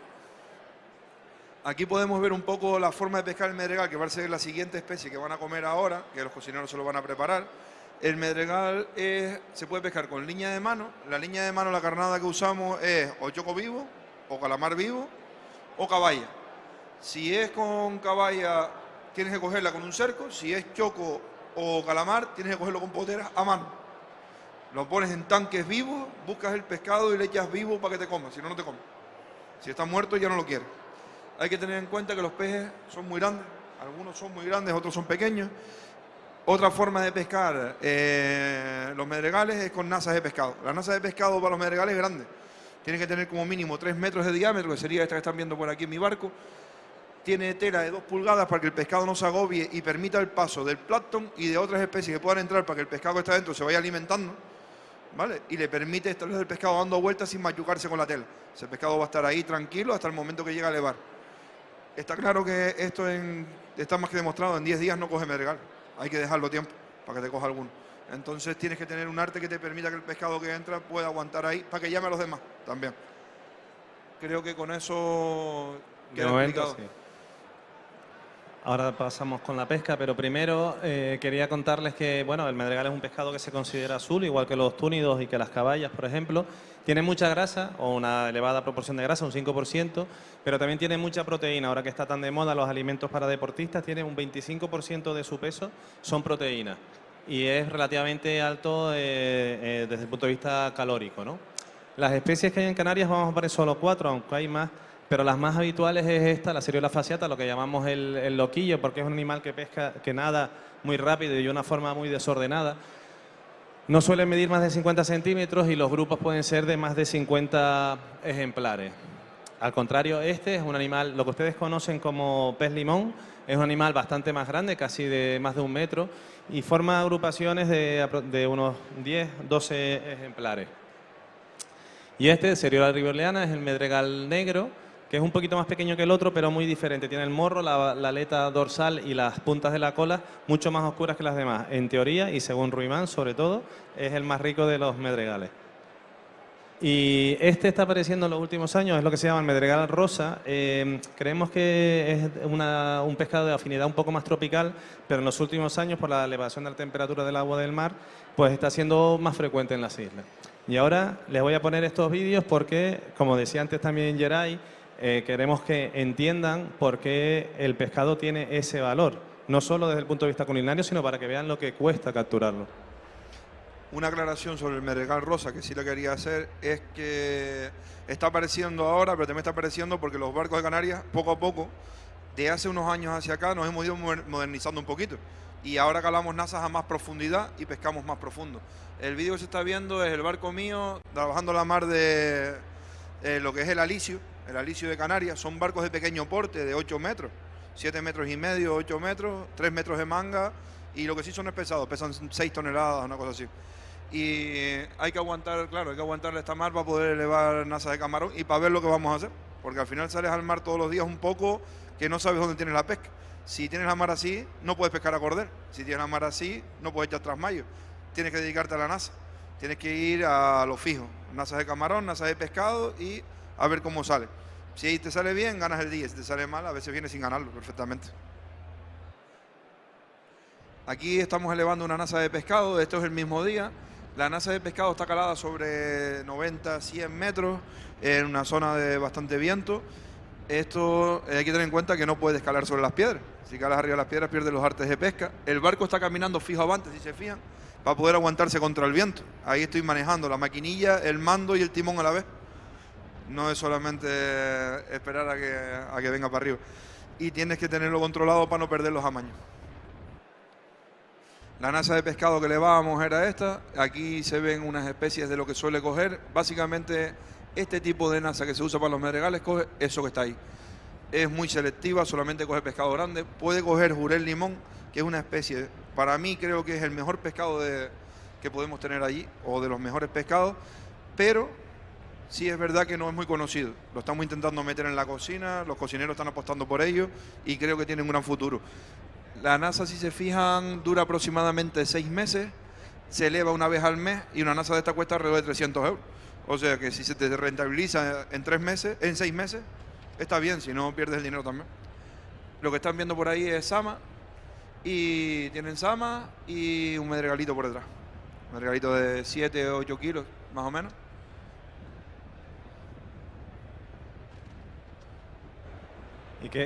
Aquí podemos ver un poco la forma de pescar el medregal, que va a ser la siguiente especie que van a comer ahora, que los cocineros se lo van a preparar. El medregal se puede pescar con línea de mano. La línea de mano, la carnada que usamos es o choco vivo, o calamar vivo, o caballa. Si es con caballa, tienes que cogerla con un cerco. Si es choco o calamar, tienes que cogerlo con poteras a mano. Lo pones en tanques vivos, buscas el pescado y le echas vivo para que te comas, si no, no te comes. Si está muerto ya no lo quieres. Hay que tener en cuenta que los peces son muy grandes, algunos son muy grandes, otros son pequeños. Otra forma de pescar los medregales es con nazas de pescado. La nasa de pescado para los medregales es grande. Tiene que tener como mínimo 3 metros de diámetro, que sería esta que están viendo por aquí en mi barco. Tiene tela de 2 pulgadas para que el pescado no se agobie y permita el paso del plancton y de otras especies que puedan entrar para que el pescado que está dentro se vaya alimentando, ¿vale? Y le permite establecer el pescado dando vueltas sin machucarse con la tela. Ese pescado va a estar ahí tranquilo hasta el momento que llega a elevar. Está claro que esto está más que demostrado, en 10 días no coge medregal. Hay que dejarlo tiempo para que te coja alguno. Entonces tienes que tener un arte que te permita que el pescado que entra pueda aguantar ahí para que llame a los demás también. Creo que con eso queda explicado. Sí. Ahora pasamos con la pesca, pero primero quería contarles que bueno, el medregal es un pescado que se considera azul, igual que los túnidos y que las caballas, por ejemplo. Tiene mucha grasa, o una elevada proporción de grasa, un 5%, pero también tiene mucha proteína. Ahora que está tan de moda los alimentos para deportistas, tiene un 25% de su peso, son proteínas. Y es relativamente alto desde el punto de vista calórico, ¿no? Las especies que hay en Canarias vamos a ver solo 4, aunque hay más. Pero las más habituales es esta, la Seriola fasciata, lo que llamamos el loquillo, porque es un animal que pesca, que nada muy rápido y de una forma muy desordenada. No suele medir más de 50 centímetros y los grupos pueden ser de más de 50 ejemplares. Al contrario, este es un animal, lo que ustedes conocen como pez limón, es un animal bastante más grande, casi de más de 1 metro, y forma agrupaciones de unos 10, 12 ejemplares. Y este, Seriola riverleana, es el medregal negro, que es un poquito más pequeño que el otro, pero muy diferente. Tiene el morro, la aleta dorsal y las puntas de la cola mucho más oscuras que las demás. En teoría, y según Ruimán, sobre todo, es el más rico de los medregales. Y este está apareciendo en los últimos años, es lo que se llama el medregal rosa. Creemos que es un pescado de afinidad un poco más tropical, pero en los últimos años, por la elevación de la temperatura del agua del mar, pues está siendo más frecuente en las islas. Y ahora les voy a poner estos vídeos porque, como decía antes también Geray, queremos que entiendan por qué el pescado tiene ese valor, no solo desde el punto de vista culinario, sino para que vean lo que cuesta capturarlo. Una aclaración sobre el medregal rosa que sí le quería hacer es que está apareciendo ahora, pero también está apareciendo porque los barcos de Canarias, poco a poco, de hace unos años hacia acá, nos hemos ido modernizando un poquito. Y ahora calamos nazas a más profundidad y pescamos más profundo. El vídeo que se está viendo es el barco mío trabajando la mar de lo que es el Alicio de Canarias. Son barcos de pequeño porte, de 8 metros, 7 metros y medio, 8 metros, 3 metros de manga, y lo que sí son es pesados, pesan 6 toneladas, una cosa así. Y hay que aguantar, claro, hay que aguantarle esta mar para poder elevar nazas de camarón y para ver lo que vamos a hacer, porque al final sales al mar todos los días un poco que no sabes dónde tienes la pesca. Si tienes la mar así, no puedes pescar a cordel. Si tienes la mar así, no puedes echar trasmayo. Tienes que dedicarte a la nasa. Tienes que ir a lo fijo. Nazas de camarón, nazas de pescado y a ver cómo sale. Si te sale bien, ganas el día. Si te sale mal, a veces vienes sin ganarlo perfectamente. Aquí estamos elevando una nasa de pescado. Esto es el mismo día. La nasa de pescado está calada sobre 90, 100 metros en una zona de bastante viento. Esto hay que tener en cuenta que no puedes escalar sobre las piedras. Si calas arriba de las piedras pierdes los artes de pesca. El barco está caminando fijo avante, si se fijan, para poder aguantarse contra el viento. Ahí estoy manejando la maquinilla, el mando y el timón a la vez. No es solamente esperar a que venga para arriba. Y tienes que tenerlo controlado para no perder los amaños. La nasa de pescado que le vamos era esta. Aquí se ven unas especies de lo que suele coger. Básicamente, este tipo de nasa que se usa para los medregales coge eso que está ahí. Es muy selectiva, solamente coge pescado grande. Puede coger jurel limón, que es una especie, para mí creo que es el mejor pescado que podemos tener allí, o de los mejores pescados, pero sí es verdad que no es muy conocido. Lo estamos intentando meter en la cocina, los cocineros están apostando por ello y creo que tienen un gran futuro. La nasa, si se fijan, dura aproximadamente 6 meses, se eleva una vez al mes y una nasa de esta cuesta alrededor de 300 euros. O sea que si se te rentabiliza en 6 meses, está bien, si no pierdes el dinero también. Lo que están viendo por ahí es sama, y tienen sama y un medregalito por detrás. Un medregalito de 7 o 8 kilos, más o menos.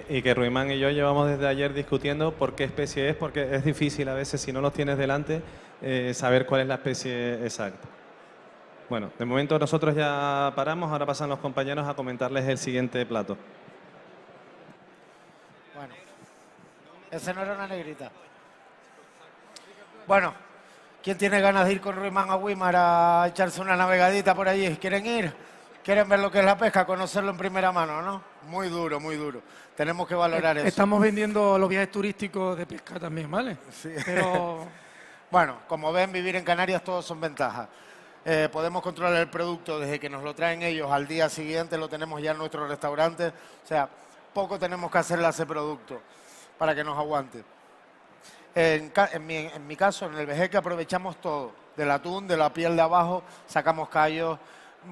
Y que Ruimán y yo llevamos desde ayer discutiendo por qué especie es, porque es difícil a veces, si no los tienes delante, saber cuál es la especie exacta. Bueno, de momento nosotros ya paramos, ahora pasan los compañeros a comentarles el siguiente plato. Bueno, ese no era una negrita. Bueno, ¿quién tiene ganas de ir con Ruimán a Güímar a echarse una navegadita por allí? ¿Quieren ir? ¿Quieren ver lo que es la pesca? Conocerlo en primera mano, ¿no? Muy duro, muy duro. Tenemos que valorar eso. Estamos vendiendo los viajes turísticos de pesca también, ¿vale? Sí. Pero bueno, como ven, vivir en Canarias todos son ventajas. Podemos controlar el producto desde que nos lo traen ellos al día siguiente, lo tenemos ya en nuestro restaurante. O sea, poco tenemos que hacerle a ese producto para que nos aguante. En mi caso, en el vejeque aprovechamos todo. Del atún, de la piel de abajo, sacamos callos,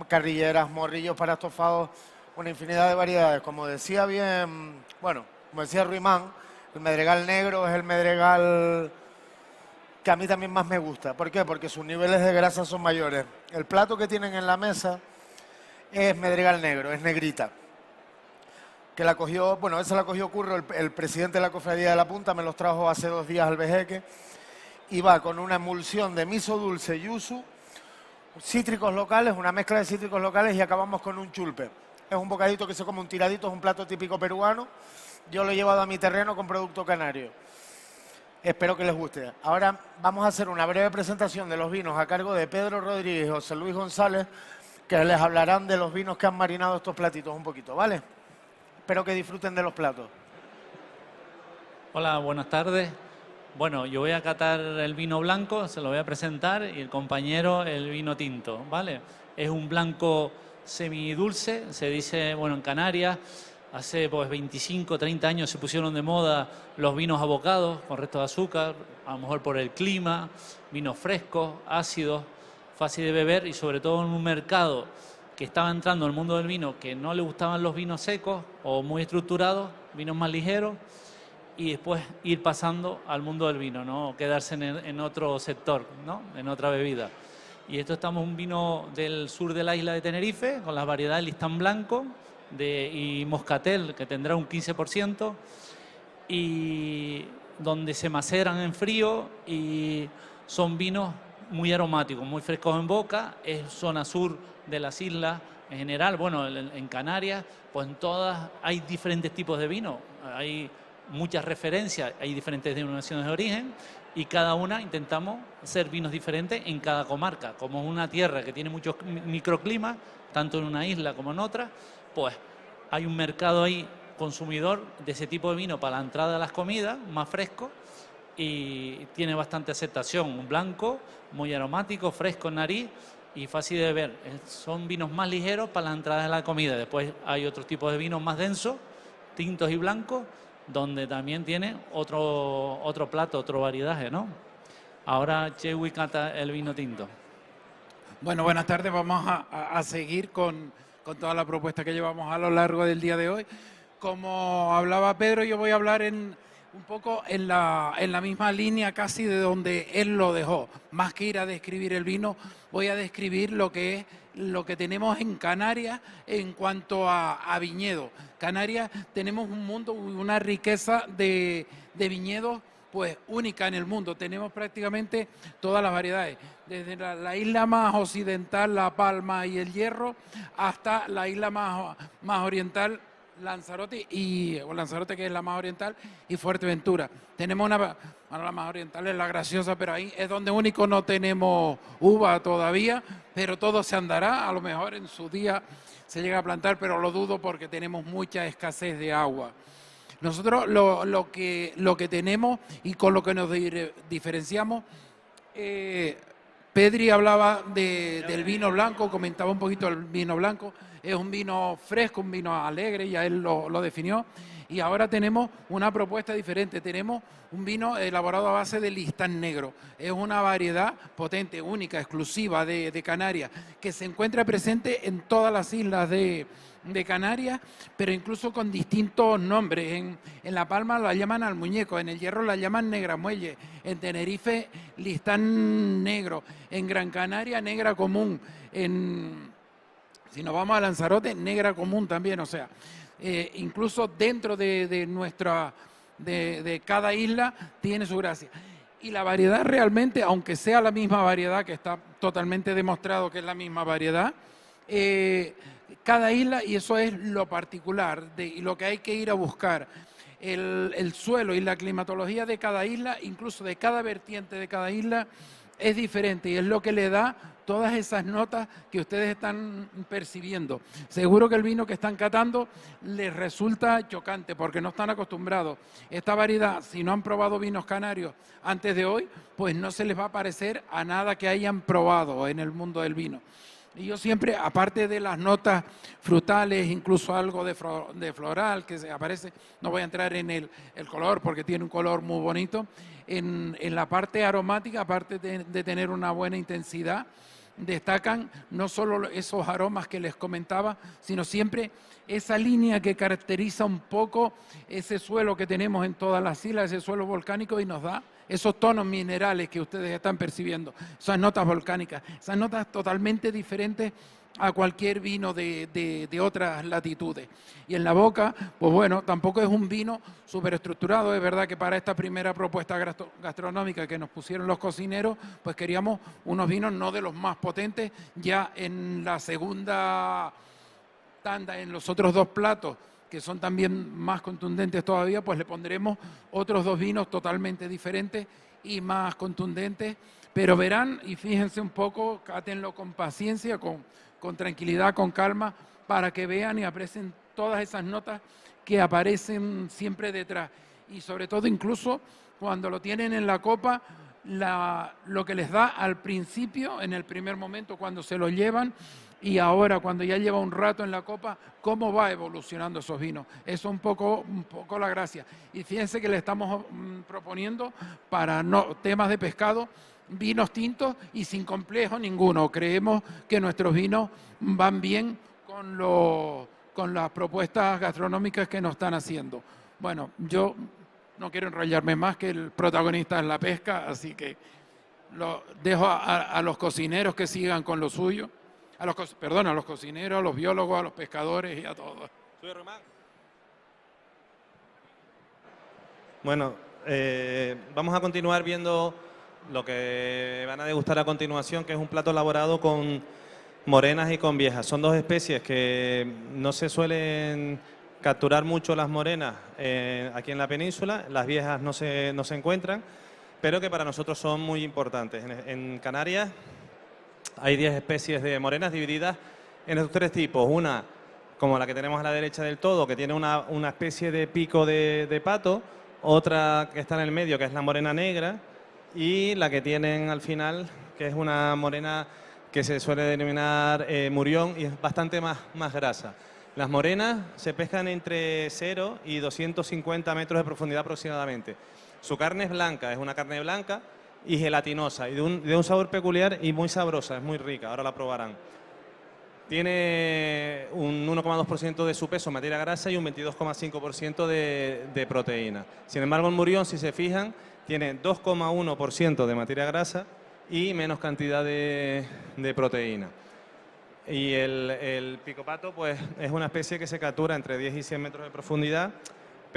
carrilleras, morrillos para estofados, una infinidad de variedades. Como decía bien, bueno, como decía Ruimán, el medregal negro es el medregal que a mí también más me gusta. ¿Por qué? Porque sus niveles de grasa son mayores. El plato que tienen en la mesa es medregal negro, es negrita. Que la cogió, bueno, esa la cogió Curro, el presidente de la Cofradía de la Punta, me los trajo hace 2 días al vejeque. Y va con una emulsión de miso dulce, yuzu, cítricos locales, una mezcla de cítricos locales y acabamos con un chulpe. Es un bocadito que se come un tiradito, es un plato típico peruano. Yo lo he llevado a mi terreno con producto canario. Espero que les guste. Ahora vamos a hacer una breve presentación de los vinos a cargo de Pedro Rodríguez y José Luis González, que les hablarán de los vinos que han marinado estos platitos un poquito, ¿vale? Espero que disfruten de los platos. Hola, buenas tardes. Bueno, yo voy a catar el vino blanco, se lo voy a presentar, y el compañero el vino tinto, ¿vale? Es un blanco semidulce, se dice, bueno, en Canarias, hace pues 25, 30 años se pusieron de moda los vinos abocados con resto de azúcar, a lo mejor por el clima, vinos frescos, ácidos, fácil de beber y sobre todo en un mercado que estaba entrando al mundo del vino que no le gustaban los vinos secos o muy estructurados, vinos más ligeros, y después ir pasando al mundo del vino, ¿no? Quedarse en otro sector, ¿no? En otra bebida. Y esto estamos un vino del sur de la isla de Tenerife, con las variedades Listán Blanco y Moscatel, que tendrá un 15%, y donde se maceran en frío y son vinos muy aromáticos, muy frescos en boca. Es zona sur de las islas en general. Bueno, en Canarias, pues en todas hay diferentes tipos de vino. Hay muchas referencias, hay diferentes denominaciones de origen y cada una intentamos hacer vinos diferentes en cada comarca. Como es una tierra que tiene muchos microclimas, tanto en una isla como en otra, pues hay un mercado ahí consumidor de ese tipo de vino para la entrada de las comidas, más fresco, y tiene bastante aceptación. Un blanco, muy aromático, fresco en nariz y fácil de beber. Son vinos más ligeros para la entrada de la comida. Después hay otros tipos de vinos más densos, tintos y blancos, donde también tiene otro plato, otro variedad, ¿no? Ahora Chewi cata el vino tinto. Bueno, buenas tardes. Vamos a seguir con toda la propuesta que llevamos a lo largo del día de hoy. Como hablaba Pedro, yo voy a hablar un poco en la misma línea casi de donde él lo dejó. Más que ir a describir el vino, voy a describir lo que tenemos en Canarias en cuanto a viñedos. Canarias tenemos un mundo, una riqueza de viñedos pues única en el mundo. Tenemos prácticamente todas las variedades, desde la isla más occidental, La Palma y El Hierro, hasta la isla más oriental, Lanzarote, Lanzarote, que es la más oriental, y Fuerteventura. Tenemos la más oriental es la Graciosa, pero ahí es donde único no tenemos uva todavía, pero todo se andará, a lo mejor en su día se llega a plantar, pero lo dudo porque tenemos mucha escasez de agua. Nosotros lo que tenemos y con lo que nos diferenciamos, Pedri hablaba del vino blanco, comentaba un poquito el vino blanco. Es un vino fresco, un vino alegre, ya él lo definió. Y ahora tenemos una propuesta diferente. Tenemos un vino elaborado a base de listán negro. Es una variedad potente, única, exclusiva de Canarias, que se encuentra presente en todas las islas de Canarias, pero incluso con distintos nombres. En La Palma la llaman al muñeco, en El Hierro la llaman negra muelle, en Tenerife listán negro, en Gran Canaria negra común, si nos vamos a Lanzarote, negra común también, o sea, incluso dentro de cada isla tiene su gracia. Y la variedad realmente, aunque sea la misma variedad, que está totalmente demostrado que es la misma variedad, cada isla, y eso es lo particular y lo que hay que ir a buscar, el suelo y la climatología de cada isla, incluso de cada vertiente de cada isla, es diferente y es lo que le da todas esas notas que ustedes están percibiendo. Seguro que el vino que están catando les resulta chocante porque no están acostumbrados. Esta variedad, si no han probado vinos canarios antes de hoy, pues no se les va a parecer a nada que hayan probado en el mundo del vino. Y yo siempre, aparte de las notas frutales, incluso algo de floral que se aparece, no voy a entrar en el color porque tiene un color muy bonito, en la parte aromática, aparte de tener una buena intensidad, destacan no solo esos aromas que les comentaba, sino siempre esa línea que caracteriza un poco ese suelo que tenemos en todas las islas, ese suelo volcánico, y nos da esos tonos minerales que ustedes están percibiendo, esas notas volcánicas, esas notas totalmente diferentes a cualquier vino de otras latitudes. Y en la boca, pues bueno, tampoco es un vino súper estructurado. Es verdad que para esta primera propuesta gastronómica que nos pusieron los cocineros, pues queríamos unos vinos no de los más potentes. Ya en la segunda tanda, en los otros dos platos, que son también más contundentes todavía, pues le pondremos otros dos vinos totalmente diferentes y más contundentes. Pero verán, y fíjense un poco, cátenlo con paciencia, con tranquilidad, con calma, para que vean y aprecien todas esas notas que aparecen siempre detrás. Y sobre todo, incluso cuando lo tienen en la copa, lo que les da al principio, en el primer momento, cuando se lo llevan, y ahora cuando ya lleva un rato en la copa, cómo va evolucionando esos vinos. Eso es un poco la gracia. Y fíjense que le estamos proponiendo para temas de pescado, vinos tintos y sin complejo ninguno. Creemos que nuestros vinos van bien con las propuestas gastronómicas que nos están haciendo. Bueno, yo no quiero enrollarme más, que el protagonista es la pesca, así que lo dejo a los cocineros que sigan con lo suyo. A los cocineros, a los biólogos, a los pescadores y a todos. Bueno, vamos a continuar viendo lo que van a degustar a continuación, que es un plato elaborado con morenas y con viejas. Son dos especies que no se suelen capturar mucho, las morenas aquí en la península, las viejas no se encuentran, pero que para nosotros son muy importantes. En Canarias hay 10 especies de morenas divididas en estos tres tipos. Una, como la que tenemos a la derecha del todo, que tiene una especie de pico de pato. Otra que está en el medio, que es la morena negra. Y la que tienen al final, que es una morena que se suele denominar murión y es bastante más grasa. Las morenas se pescan entre 0 y 250 metros de profundidad aproximadamente. Su carne es blanca, es una carne blanca y gelatinosa y de un sabor peculiar y muy sabrosa, es muy rica, ahora la probarán. Tiene un 1,2% de su peso en materia grasa y un 22,5% de proteína. Sin embargo, el murión, si se fijan, tiene 2,1% de materia grasa y menos cantidad de proteína. Y el picopato, pues, es una especie que se captura entre 10 y 100 metros de profundidad,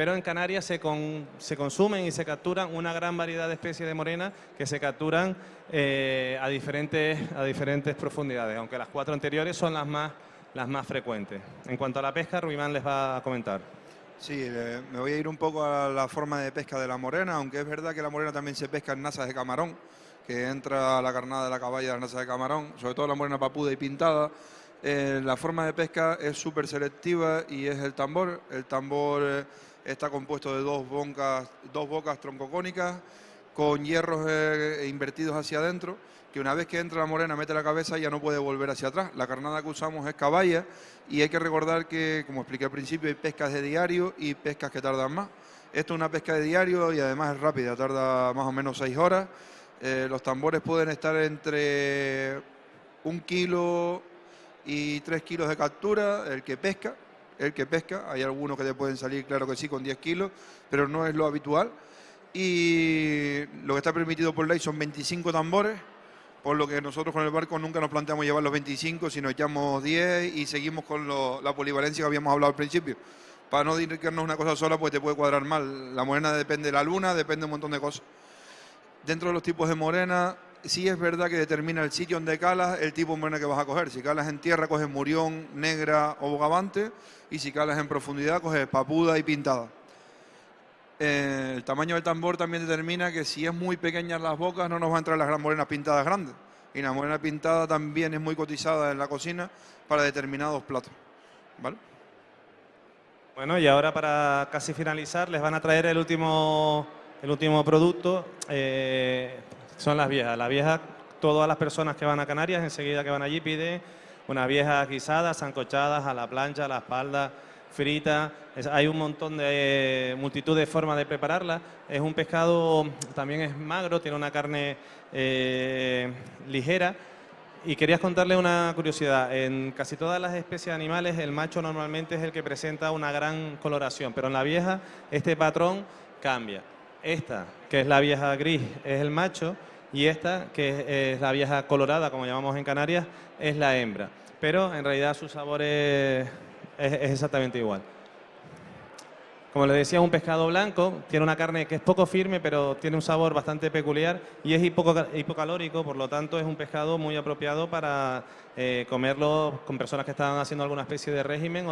pero en Canarias se consumen y se capturan una gran variedad de especies de morena que se capturan a diferentes profundidades, aunque las 4 anteriores son las más frecuentes. En cuanto a la pesca, Ruimán les va a comentar. Sí, me voy a ir un poco a la forma de pesca de la morena, aunque es verdad que la morena también se pesca en nasas de camarón, que entra la carnada de la caballa de las nasas de camarón, sobre todo la morena papuda y pintada. La forma de pesca es súper selectiva y es el tambor. El tambor está compuesto de dos bocas troncocónicas con hierros invertidos hacia adentro, que una vez que entra la morena mete la cabeza ya no puede volver hacia atrás. La carnada que usamos es caballa y hay que recordar que, como expliqué al principio, hay pescas de diario y pescas que tardan más. Esto es una pesca de diario y además es rápida, tarda más o menos 6 horas. Los tambores pueden estar entre 1 kilo y 3 kilos de captura, el que pesca. Hay algunos que te pueden salir, claro que sí, con 10 kilos, pero no es lo habitual. Y lo que está permitido por ley son 25 tambores, por lo que nosotros con el barco nunca nos planteamos llevar los 25, sino echamos 10 y seguimos con la polivalencia que habíamos hablado al principio. Para no dedicarnos a una cosa sola, pues te puede cuadrar mal. La morena depende de la luna, depende de un montón de cosas. Dentro de los tipos de morena, sí es verdad que determina el sitio donde calas, el tipo de morena que vas a coger. Si calas en tierra, coges murión, negra o bogavante, y si calas en profundidad, coges papuda y pintada. El tamaño del tambor también determina que si es muy pequeñas las bocas, no nos van a entrar las gran morenas pintadas grandes. Y la morena pintada también es muy cotizada en la cocina para determinados platos, ¿vale? Bueno, y ahora para casi finalizar, les van a traer el último producto. Son las viejas. Las viejas, todas las personas que van a Canarias, enseguida que van allí, piden unas viejas guisadas, sancochadas, a la plancha, a la espalda, fritas. Hay un montón de multitud de formas de prepararla. Es un pescado, también es magro, tiene una carne ligera. Y querías contarle una curiosidad. En casi todas las especies animales, el macho normalmente es el que presenta una gran coloración, pero en la vieja este patrón cambia. Esta, que es la vieja gris, es el macho, y esta, que es la vieja colorada, como llamamos en Canarias, es la hembra. Pero en realidad su sabor es exactamente igual. Como les decía, un pescado blanco, tiene una carne que es poco firme, pero tiene un sabor bastante peculiar y es hipocalórico, por lo tanto es un pescado muy apropiado para comerlo con personas que están haciendo alguna especie de régimen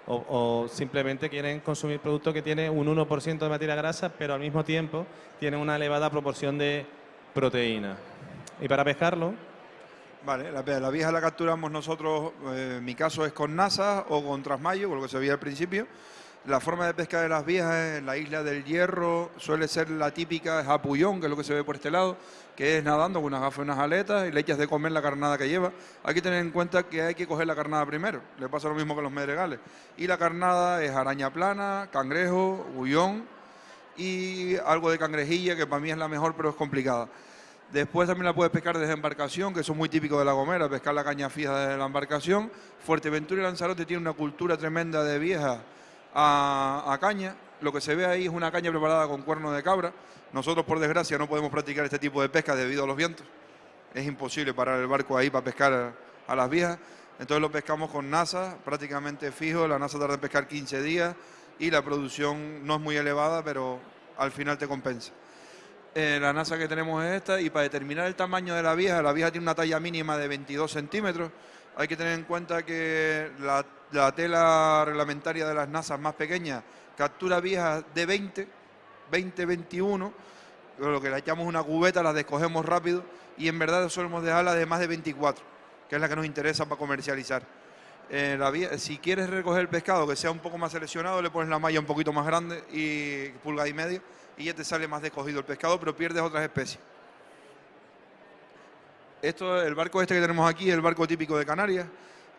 o simplemente quieren consumir producto que tiene un 1% de materia grasa, pero al mismo tiempo tiene una elevada proporción de proteína. Y para pescarlo... Vale, la vieja la capturamos nosotros, en mi caso es con nasas o con trasmayo, con lo que se veía al principio. La forma de pesca de las viejas en la isla del Hierro suele ser la típica japullón, que es lo que se ve por este lado, que es nadando con unas gafas y unas aletas y le echas de comer la carnada que lleva. Hay que tener en cuenta que hay que coger la carnada primero, le pasa lo mismo que los medregales. Y la carnada es araña plana, cangrejo, bullón y algo de cangrejilla, que para mí es la mejor, pero es complicada. Después también la puedes pescar desde embarcación, que eso es muy típico de La Gomera, pescar la caña fija desde la embarcación. Fuerteventura y Lanzarote tiene una cultura tremenda de viejas a caña. Lo que se ve ahí es una caña preparada con cuerno de cabra. Nosotros, por desgracia, no podemos practicar este tipo de pesca debido a los vientos. Es imposible parar el barco ahí para pescar a las viejas. Entonces lo pescamos con nasa, prácticamente fijo. La nasa tarda en pescar 15 días y la producción no es muy elevada, pero al final te compensa. La nasa que tenemos es esta, y para determinar el tamaño de la vieja tiene una talla mínima de 22 centímetros. Hay que tener en cuenta que la tela reglamentaria de las nasas más pequeñas captura viejas de 20, 21, lo que le echamos una cubeta, las descogemos rápido y en verdad solemos dejarla de más de 24, que es la que nos interesa para comercializar. Si quieres recoger el pescado que sea un poco más seleccionado, le pones la malla un poquito más grande, y pulgada y media, y ya te sale más descogido el pescado, pero pierdes otras especies. El barco este que tenemos aquí es el barco típico de Canarias.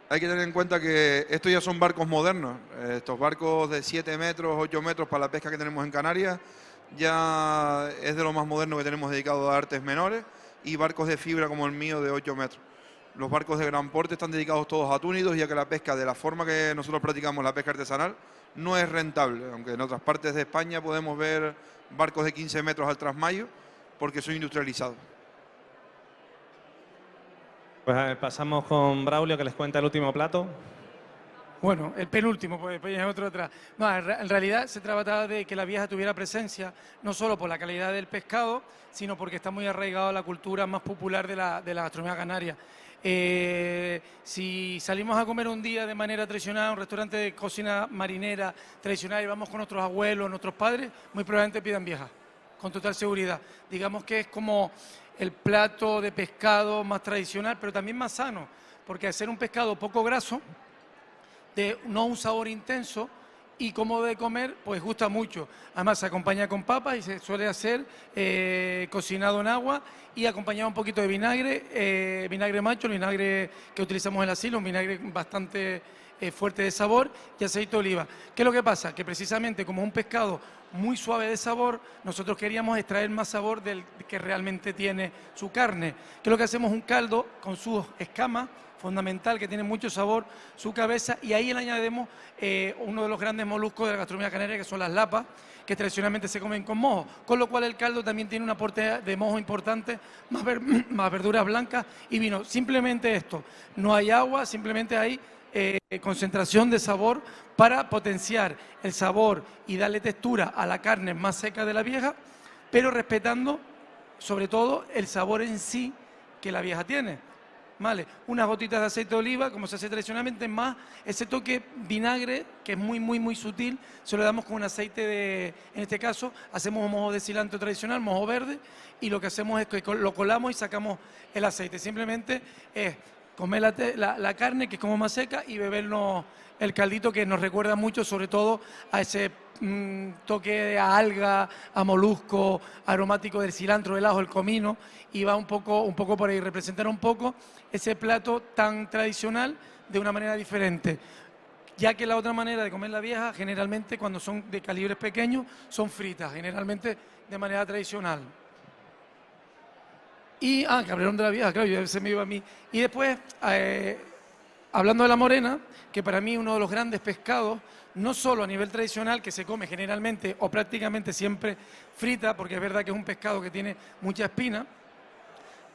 Hay que tener en cuenta que estos ya son barcos modernos. Estos barcos de 7 metros, 8 metros para la pesca que tenemos en Canarias ya es de lo más moderno que tenemos dedicado a artes menores, y barcos de fibra como el mío de 8 metros. Los barcos de gran porte están dedicados todos a túnidos, ya que la pesca de la forma que nosotros practicamos, la pesca artesanal, no es rentable. Aunque en otras partes de España podemos ver barcos de 15 metros al trasmayo porque son industrializados. Pues pasamos con Braulio, que les cuenta el último plato. Bueno, el penúltimo, pues después hay otro atrás. No, en realidad se trataba de que la vieja tuviera presencia, no solo por la calidad del pescado, sino porque está muy arraigado a la cultura más popular de la gastronomía canaria. Si salimos a comer un día de manera tradicional a un restaurante de cocina marinera tradicional y vamos con nuestros abuelos, nuestros padres, muy probablemente pidan vieja, con total seguridad. Digamos que es como el plato de pescado más tradicional, pero también más sano, porque al ser un pescado poco graso, de no un sabor intenso y cómodo de comer, pues gusta mucho. Además se acompaña con papas y se suele hacer cocinado en agua y acompañado un poquito de vinagre, vinagre macho, el vinagre que utilizamos en la sila, un vinagre bastante fuerte de sabor, y aceite de oliva. ¿Qué es lo que pasa? Que precisamente como es un pescado muy suave de sabor, nosotros queríamos extraer más sabor del que realmente tiene su carne. ¿Qué es lo que hacemos? Un caldo con sus escamas, fundamental, que tiene mucho sabor, su cabeza, y ahí le añadimos uno de los grandes moluscos de la gastronomía canaria, que son las lapas, que tradicionalmente se comen con mojo, con lo cual el caldo también tiene un aporte de mojo importante, más verduras blancas y vino. Simplemente esto, no hay agua, simplemente hay concentración de sabor para potenciar el sabor y darle textura a la carne más seca de la vieja, pero respetando sobre todo el sabor en sí que la vieja tiene. Vale, unas gotitas de aceite de oliva, como se hace tradicionalmente, más ese toque vinagre, que es muy sutil, se lo damos con un aceite de, en este caso, hacemos un mojo de cilantro tradicional, mojo verde, y lo que hacemos es que lo colamos y sacamos el aceite. Simplemente es comer la carne, que es como más seca, y bebernos el caldito, que nos recuerda mucho, sobre todo, a ese toque a alga, a molusco, aromático del cilantro, del ajo, el comino, y va un poco por ahí, representar un poco ese plato tan tradicional de una manera diferente. Ya que la otra manera de comer la vieja, generalmente cuando son de calibres pequeños, son fritas, generalmente de manera tradicional. Y, cabrón de la vieja, claro, se me iba a mí. Y después, hablando de la morena, que para mí es uno de los grandes pescados, no solo a nivel tradicional, que se come generalmente o prácticamente siempre frita, porque es verdad que es un pescado que tiene mucha espina.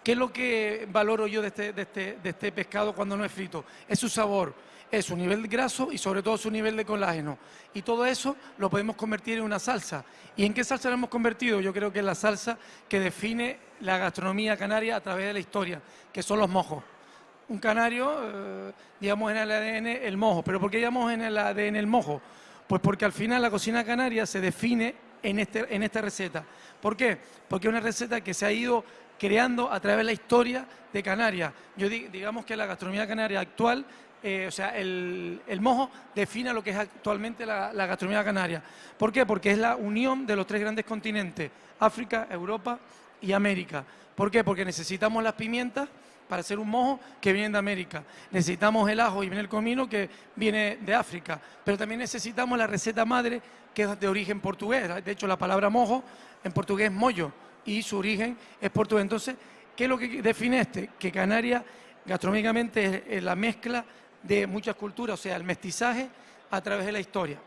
¿Qué es lo que valoro yo de este pescado cuando no es frito? Es su sabor, es su nivel graso y sobre todo su nivel de colágeno. Y todo eso lo podemos convertir en una salsa. ¿Y en qué salsa lo hemos convertido? Yo creo que es la salsa que define la gastronomía canaria a través de la historia, que son los mojos. Un canario, digamos en el ADN el mojo. ¿Pero por qué llamamos en el ADN el mojo? Pues porque al final la cocina canaria se define en esta receta. ¿Por qué? Porque es una receta que se ha ido creando a través de la historia de Canarias. Digamos que la gastronomía canaria actual, el mojo define lo que es actualmente la gastronomía canaria. ¿Por qué? Porque es la unión de los tres grandes continentes, África, Europa y América. ¿Por qué? Porque necesitamos las pimientas para hacer un mojo que viene de América. Necesitamos el ajo y viene el comino que viene de África. Pero también necesitamos la receta madre que es de origen portugués. De hecho, la palabra mojo en portugués es mollo y su origen es portugués. Entonces, ¿qué es lo que define que Canarias gastronómicamente es la mezcla de muchas culturas, o sea, el mestizaje a través de la historia?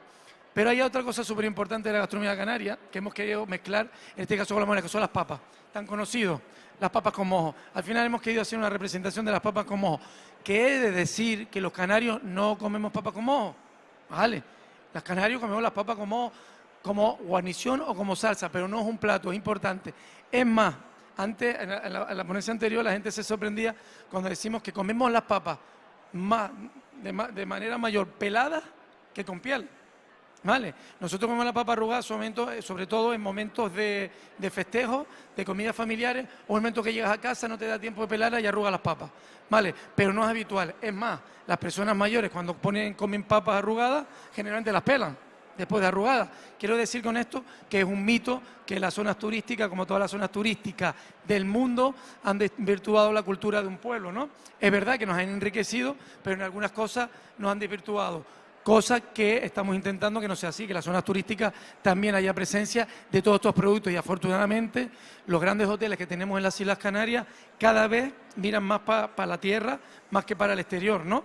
Pero hay otra cosa súper importante de la gastronomía canaria que hemos querido mezclar, en este caso con la moneda, que son las papas, tan conocidos, las papas con mojo. Al final hemos querido hacer una representación de las papas con mojo. ¿Qué he de decir que los canarios no comemos papas con mojo? Vale, los canarios comemos las papas con mojo como guarnición o como salsa, pero no es un plato, es importante. Es más, antes, en la ponencia anterior, la gente se sorprendía cuando decimos que comemos las papas de manera mayor peladas que con piel. ¿Vale? Nosotros comemos la papa arrugada sobre todo en momentos de festejo, de comidas familiares, o en el momento que llegas a casa no te da tiempo de pelarla y arrugas las papas. ¿Vale? Pero no es habitual. Es más, las personas mayores cuando comen papas arrugadas, generalmente las pelan después de arrugadas. Quiero decir con esto que es un mito que las zonas turísticas, como todas las zonas turísticas del mundo, han desvirtuado la cultura de un pueblo, ¿no? Es verdad que nos han enriquecido, pero en algunas cosas nos han desvirtuado. Cosa que estamos intentando que no sea así, que en las zonas turísticas también haya presencia de todos estos productos. Y afortunadamente los grandes hoteles que tenemos en las Islas Canarias cada vez miran más para la tierra, más que para el exterior, ¿no?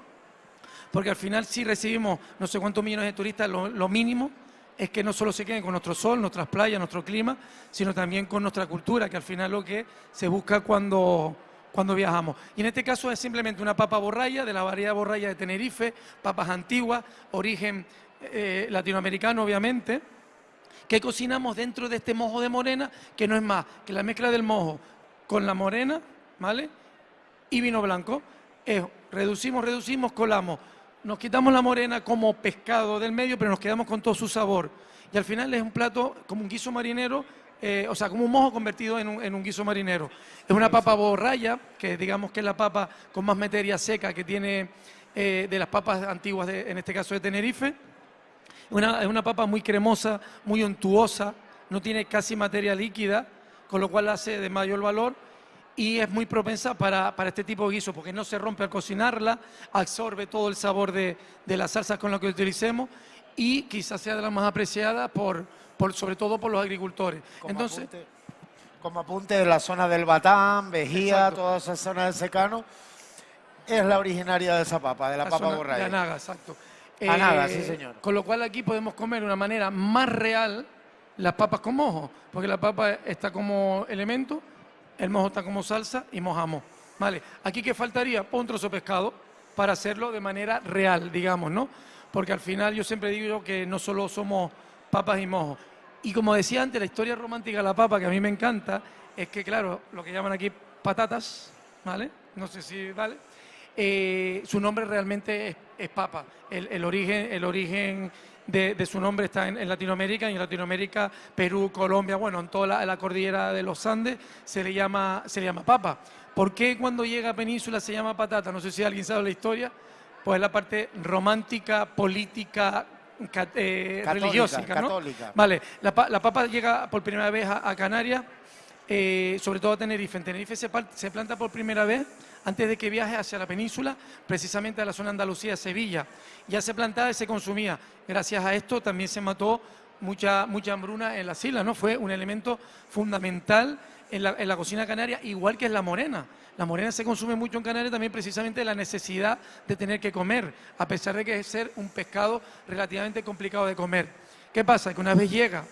Porque al final sí recibimos no sé cuántos millones de turistas, lo mínimo es que no solo se queden con nuestro sol, nuestras playas, nuestro clima, sino también con nuestra cultura, que al final es lo que se busca cuando cuando viajamos. Y en este caso es simplemente una papa borralla, de la variedad borralla de Tenerife, papas antiguas, origen latinoamericano obviamente, que cocinamos dentro de este mojo de morena, que no es más que la mezcla del mojo con la morena, ¿vale? Y vino blanco. Reducimos, colamos. Nos quitamos la morena como pescado del medio, pero nos quedamos con todo su sabor. Y al final es un plato como un guiso marinero, o sea, como un mojo convertido en un guiso marinero. Es una papa borralla, que digamos que es la papa con más materia seca que tiene de las papas antiguas, en este caso de Tenerife. Es una papa muy cremosa, muy untuosa, no tiene casi materia líquida, con lo cual hace de mayor valor y es muy propensa para este tipo de guiso, porque no se rompe al cocinarla, absorbe todo el sabor de las salsas con las que utilicemos y quizás sea de las más apreciadas sobre todo por los agricultores. Entonces, como apunte de la zona del Batán, Vejía, exacto, toda esa zona del secano, es la originaria de esa papa, de la papa zona borralla. de Anaga, exacto. Anaga, sí señor. Con lo cual aquí podemos comer de una manera más real las papas con mojo, porque la papa está como elemento, el mojo está como salsa y mojamos. Vale, aquí ¿qué faltaría? Pues un trozo de pescado para hacerlo de manera real, digamos, ¿no? Porque al final yo siempre digo que no solo somos papas y mojo. Y como decía antes, la historia romántica de la papa, que a mí me encanta, es que, claro, lo que llaman aquí patatas, ¿vale? No sé si, ¿vale? Su nombre realmente es papa. El origen de su nombre está en Latinoamérica, y en Latinoamérica, Perú, Colombia, bueno, en toda la cordillera de los Andes se le llama papa. ¿Por qué cuando llega a Península se llama patata? No sé si alguien sabe la historia. Pues es la parte romántica, política, religiosa, ¿no? Católica. Vale, la papa llega por primera vez a Canarias, sobre todo a Tenerife. En Tenerife se planta por primera vez antes de que viaje hacia la península, precisamente a la zona de Andalucía, Sevilla. Ya se plantaba y se consumía. Gracias a esto también se mató mucha hambruna en las islas, ¿no? Fue un elemento fundamental en la cocina canaria, igual que es la morena. La morena se consume mucho en Canarias también precisamente la necesidad de tener que comer, a pesar de que es ser un pescado relativamente complicado de comer. ¿Qué pasa? Que una vez llega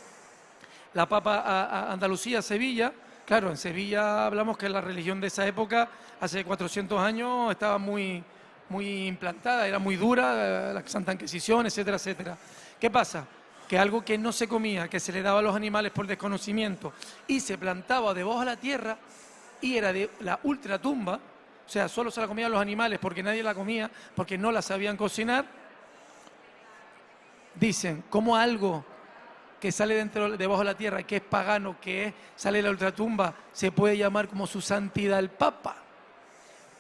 la papa a Andalucía, a Sevilla, claro, en Sevilla hablamos que la religión de esa época, hace 400 años, estaba muy implantada, era muy dura, la Santa Inquisición, etcétera, etcétera. ¿Qué pasa? Que algo que no se comía, que se le daba a los animales por desconocimiento y se plantaba debajo de la tierra y era de la ultratumba, o sea, solo se la comían los animales porque nadie la comía, porque no la sabían cocinar. Dicen, ¿cómo algo que sale debajo de la tierra, que es pagano, sale de la ultratumba, se puede llamar como su santidad el Papa?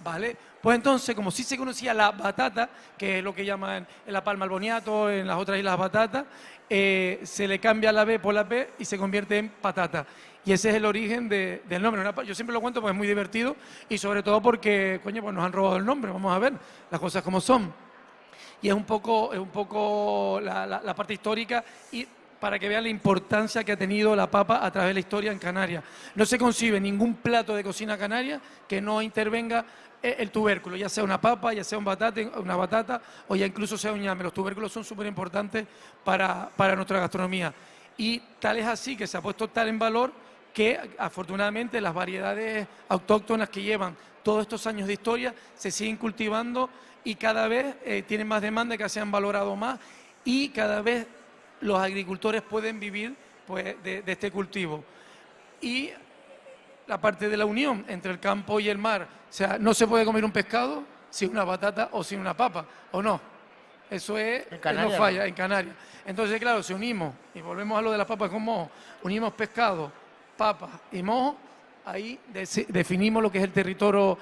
¿Vale? Pues entonces, como sí se conocía la batata, que es lo que llaman en La Palma el boniato, en las otras islas batata, se le cambia la B por la P y se convierte en patata. Y ese es el origen del nombre. Yo siempre lo cuento porque es muy divertido y sobre todo porque, coño, pues nos han robado el nombre. Vamos a ver las cosas como son. Y es un poco la parte histórica y para que vean la importancia que ha tenido la papa a través de la historia en Canarias. No se concibe ningún plato de cocina canaria que no intervenga el tubérculo, ya sea una papa, ya sea una batata o ya incluso sea un ñame. Los tubérculos son súper importantes para nuestra gastronomía. Y tal es así que se ha puesto tal en valor que afortunadamente las variedades autóctonas que llevan todos estos años de historia se siguen cultivando y cada vez tienen más demanda, que se han valorado más y cada vez los agricultores pueden vivir pues, de este cultivo. Y la parte de la unión entre el campo y el mar, o sea, no se puede comer un pescado sin una batata o sin una papa, ¿o no? Eso es, no falla, en Canarias. Entonces, claro, si unimos, y volvemos a lo de las papas con mojo, unimos pescado, papas y mojo, ahí definimos lo que es el territorio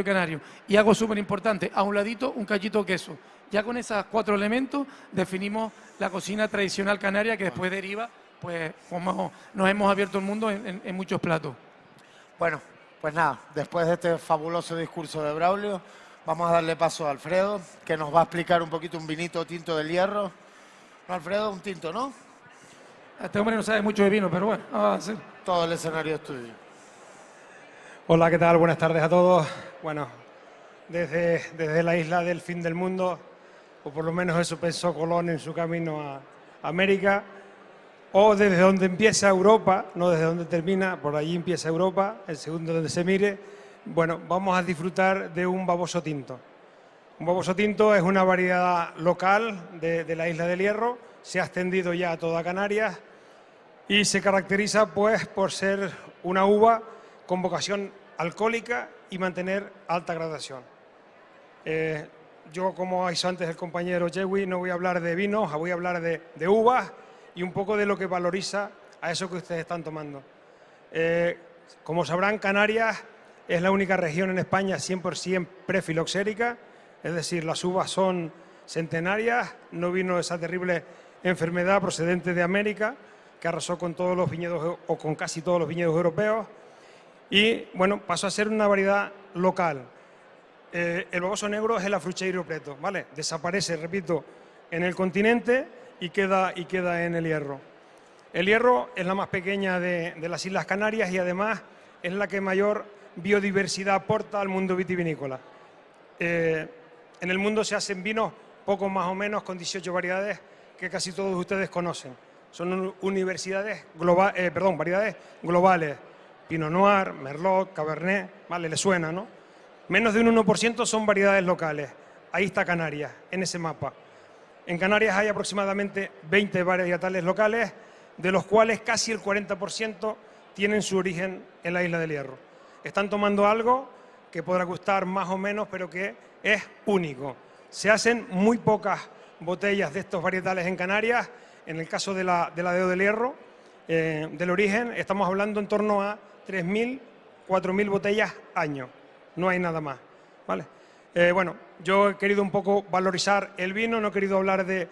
canario. Y algo súper importante, a un ladito un cachito de queso. Ya con esos 4 elementos definimos la cocina tradicional canaria que después deriva, pues como nos hemos abierto el mundo en muchos platos. Bueno, pues nada, después de este fabuloso discurso de Braulio, vamos a darle paso a Alfredo, que nos va a explicar un poquito un vinito tinto del Hierro. No, Alfredo, un tinto, ¿no? Este hombre no sabe mucho de vino, pero bueno, vamos a hacer. Todo el escenario es tuyo. Hola, ¿qué tal? Buenas tardes a todos. Bueno, desde la isla del fin del mundo, o por lo menos eso pensó Colón en su camino a América, o desde donde empieza Europa, no desde donde termina, por allí empieza Europa, el segundo donde se mire, bueno, vamos a disfrutar de un baboso tinto. Un baboso tinto es una variedad local de la isla del Hierro, se ha extendido ya a toda Canarias y se caracteriza pues por ser una uva con vocación alcohólica y mantener alta graduación. Yo, como ha dicho antes el compañero Jewi, no voy a hablar de vinos, voy a hablar de uvas y un poco de lo que valoriza a eso que ustedes están tomando. Como sabrán, Canarias es la única región en España 100% prefiloxérica, es decir, las uvas son centenarias, no vino esa terrible enfermedad procedente de América que arrasó con todos los viñedos o con casi todos los viñedos europeos y, bueno, pasó a ser una variedad local. El baboso negro es el Afrucheiro preto, ¿vale? Desaparece, repito, en el continente y queda en el Hierro. El Hierro es la más pequeña de las Islas Canarias y además es la que mayor biodiversidad aporta al mundo vitivinícola. En el mundo se hacen vinos poco más o menos con 18 variedades que casi todos ustedes conocen. Son variedades globales. Pinot Noir, Merlot, Cabernet, ¿vale? Le suena, ¿no? Menos de un 1% son variedades locales. Ahí está Canarias, en ese mapa. En Canarias hay aproximadamente 20 varietales locales, de los cuales casi el 40% tienen su origen en la isla del Hierro. Están tomando algo que podrá gustar más o menos, pero que es único. Se hacen muy pocas botellas de estos varietales en Canarias. En el caso de la DEO del Hierro, del origen, estamos hablando en torno a 3.000, 4.000 botellas año. No hay nada más, ¿vale? Bueno, yo he querido un poco valorizar el vino, no he querido hablar de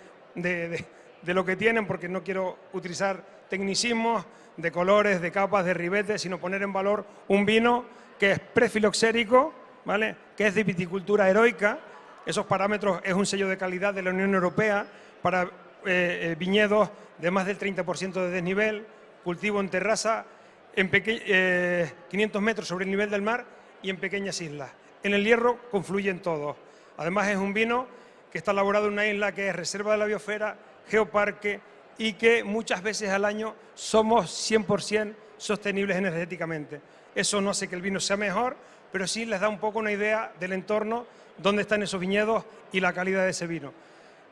lo que tienen, porque no quiero utilizar tecnicismos de colores, de capas, de ribetes, sino poner en valor un vino que es prefiloxérico, ¿vale? Que es de viticultura heroica. Esos parámetros es un sello de calidad de la Unión Europea para viñedos de más del 30% de desnivel, cultivo en terraza, en 500 metros sobre el nivel del mar y en pequeñas islas. En el Hierro confluyen todos. Además es un vino que está elaborado en una isla que es reserva de la biosfera, geoparque y que muchas veces al año somos 100% sostenibles energéticamente. Eso no hace que el vino sea mejor, pero sí les da un poco una idea del entorno, dónde están esos viñedos y la calidad de ese vino.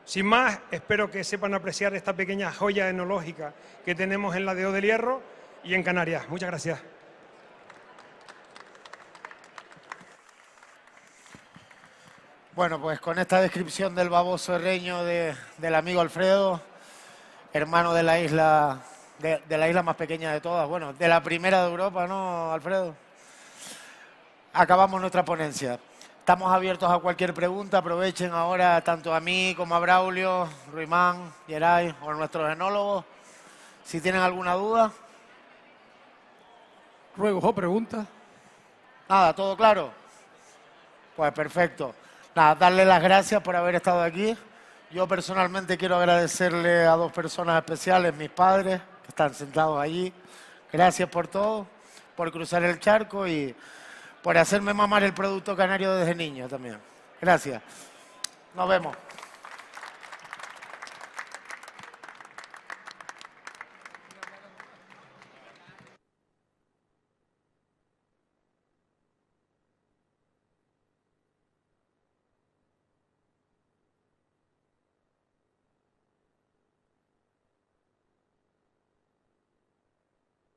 Sin más, espero que sepan apreciar esta pequeña joya enológica que tenemos en la DEO del Hierro y en Canarias. Muchas gracias. Bueno, pues con esta descripción del baboso herreño del amigo Alfredo, hermano de la isla más pequeña de todas, bueno, de la primera de Europa, ¿no, Alfredo? Acabamos nuestra ponencia. Estamos abiertos a cualquier pregunta, aprovechen ahora tanto a mí como a Braulio, Ruimán, Geray o a nuestros enólogos. Si tienen alguna duda. Ruego, pregunta. Nada, ¿todo claro? Pues perfecto. Nada, darle las gracias por haber estado aquí. Yo personalmente quiero agradecerle a dos personas especiales, mis padres, que están sentados allí. Gracias por todo, por cruzar el charco y por hacerme mamar el producto canario desde niño también. Gracias. Nos vemos.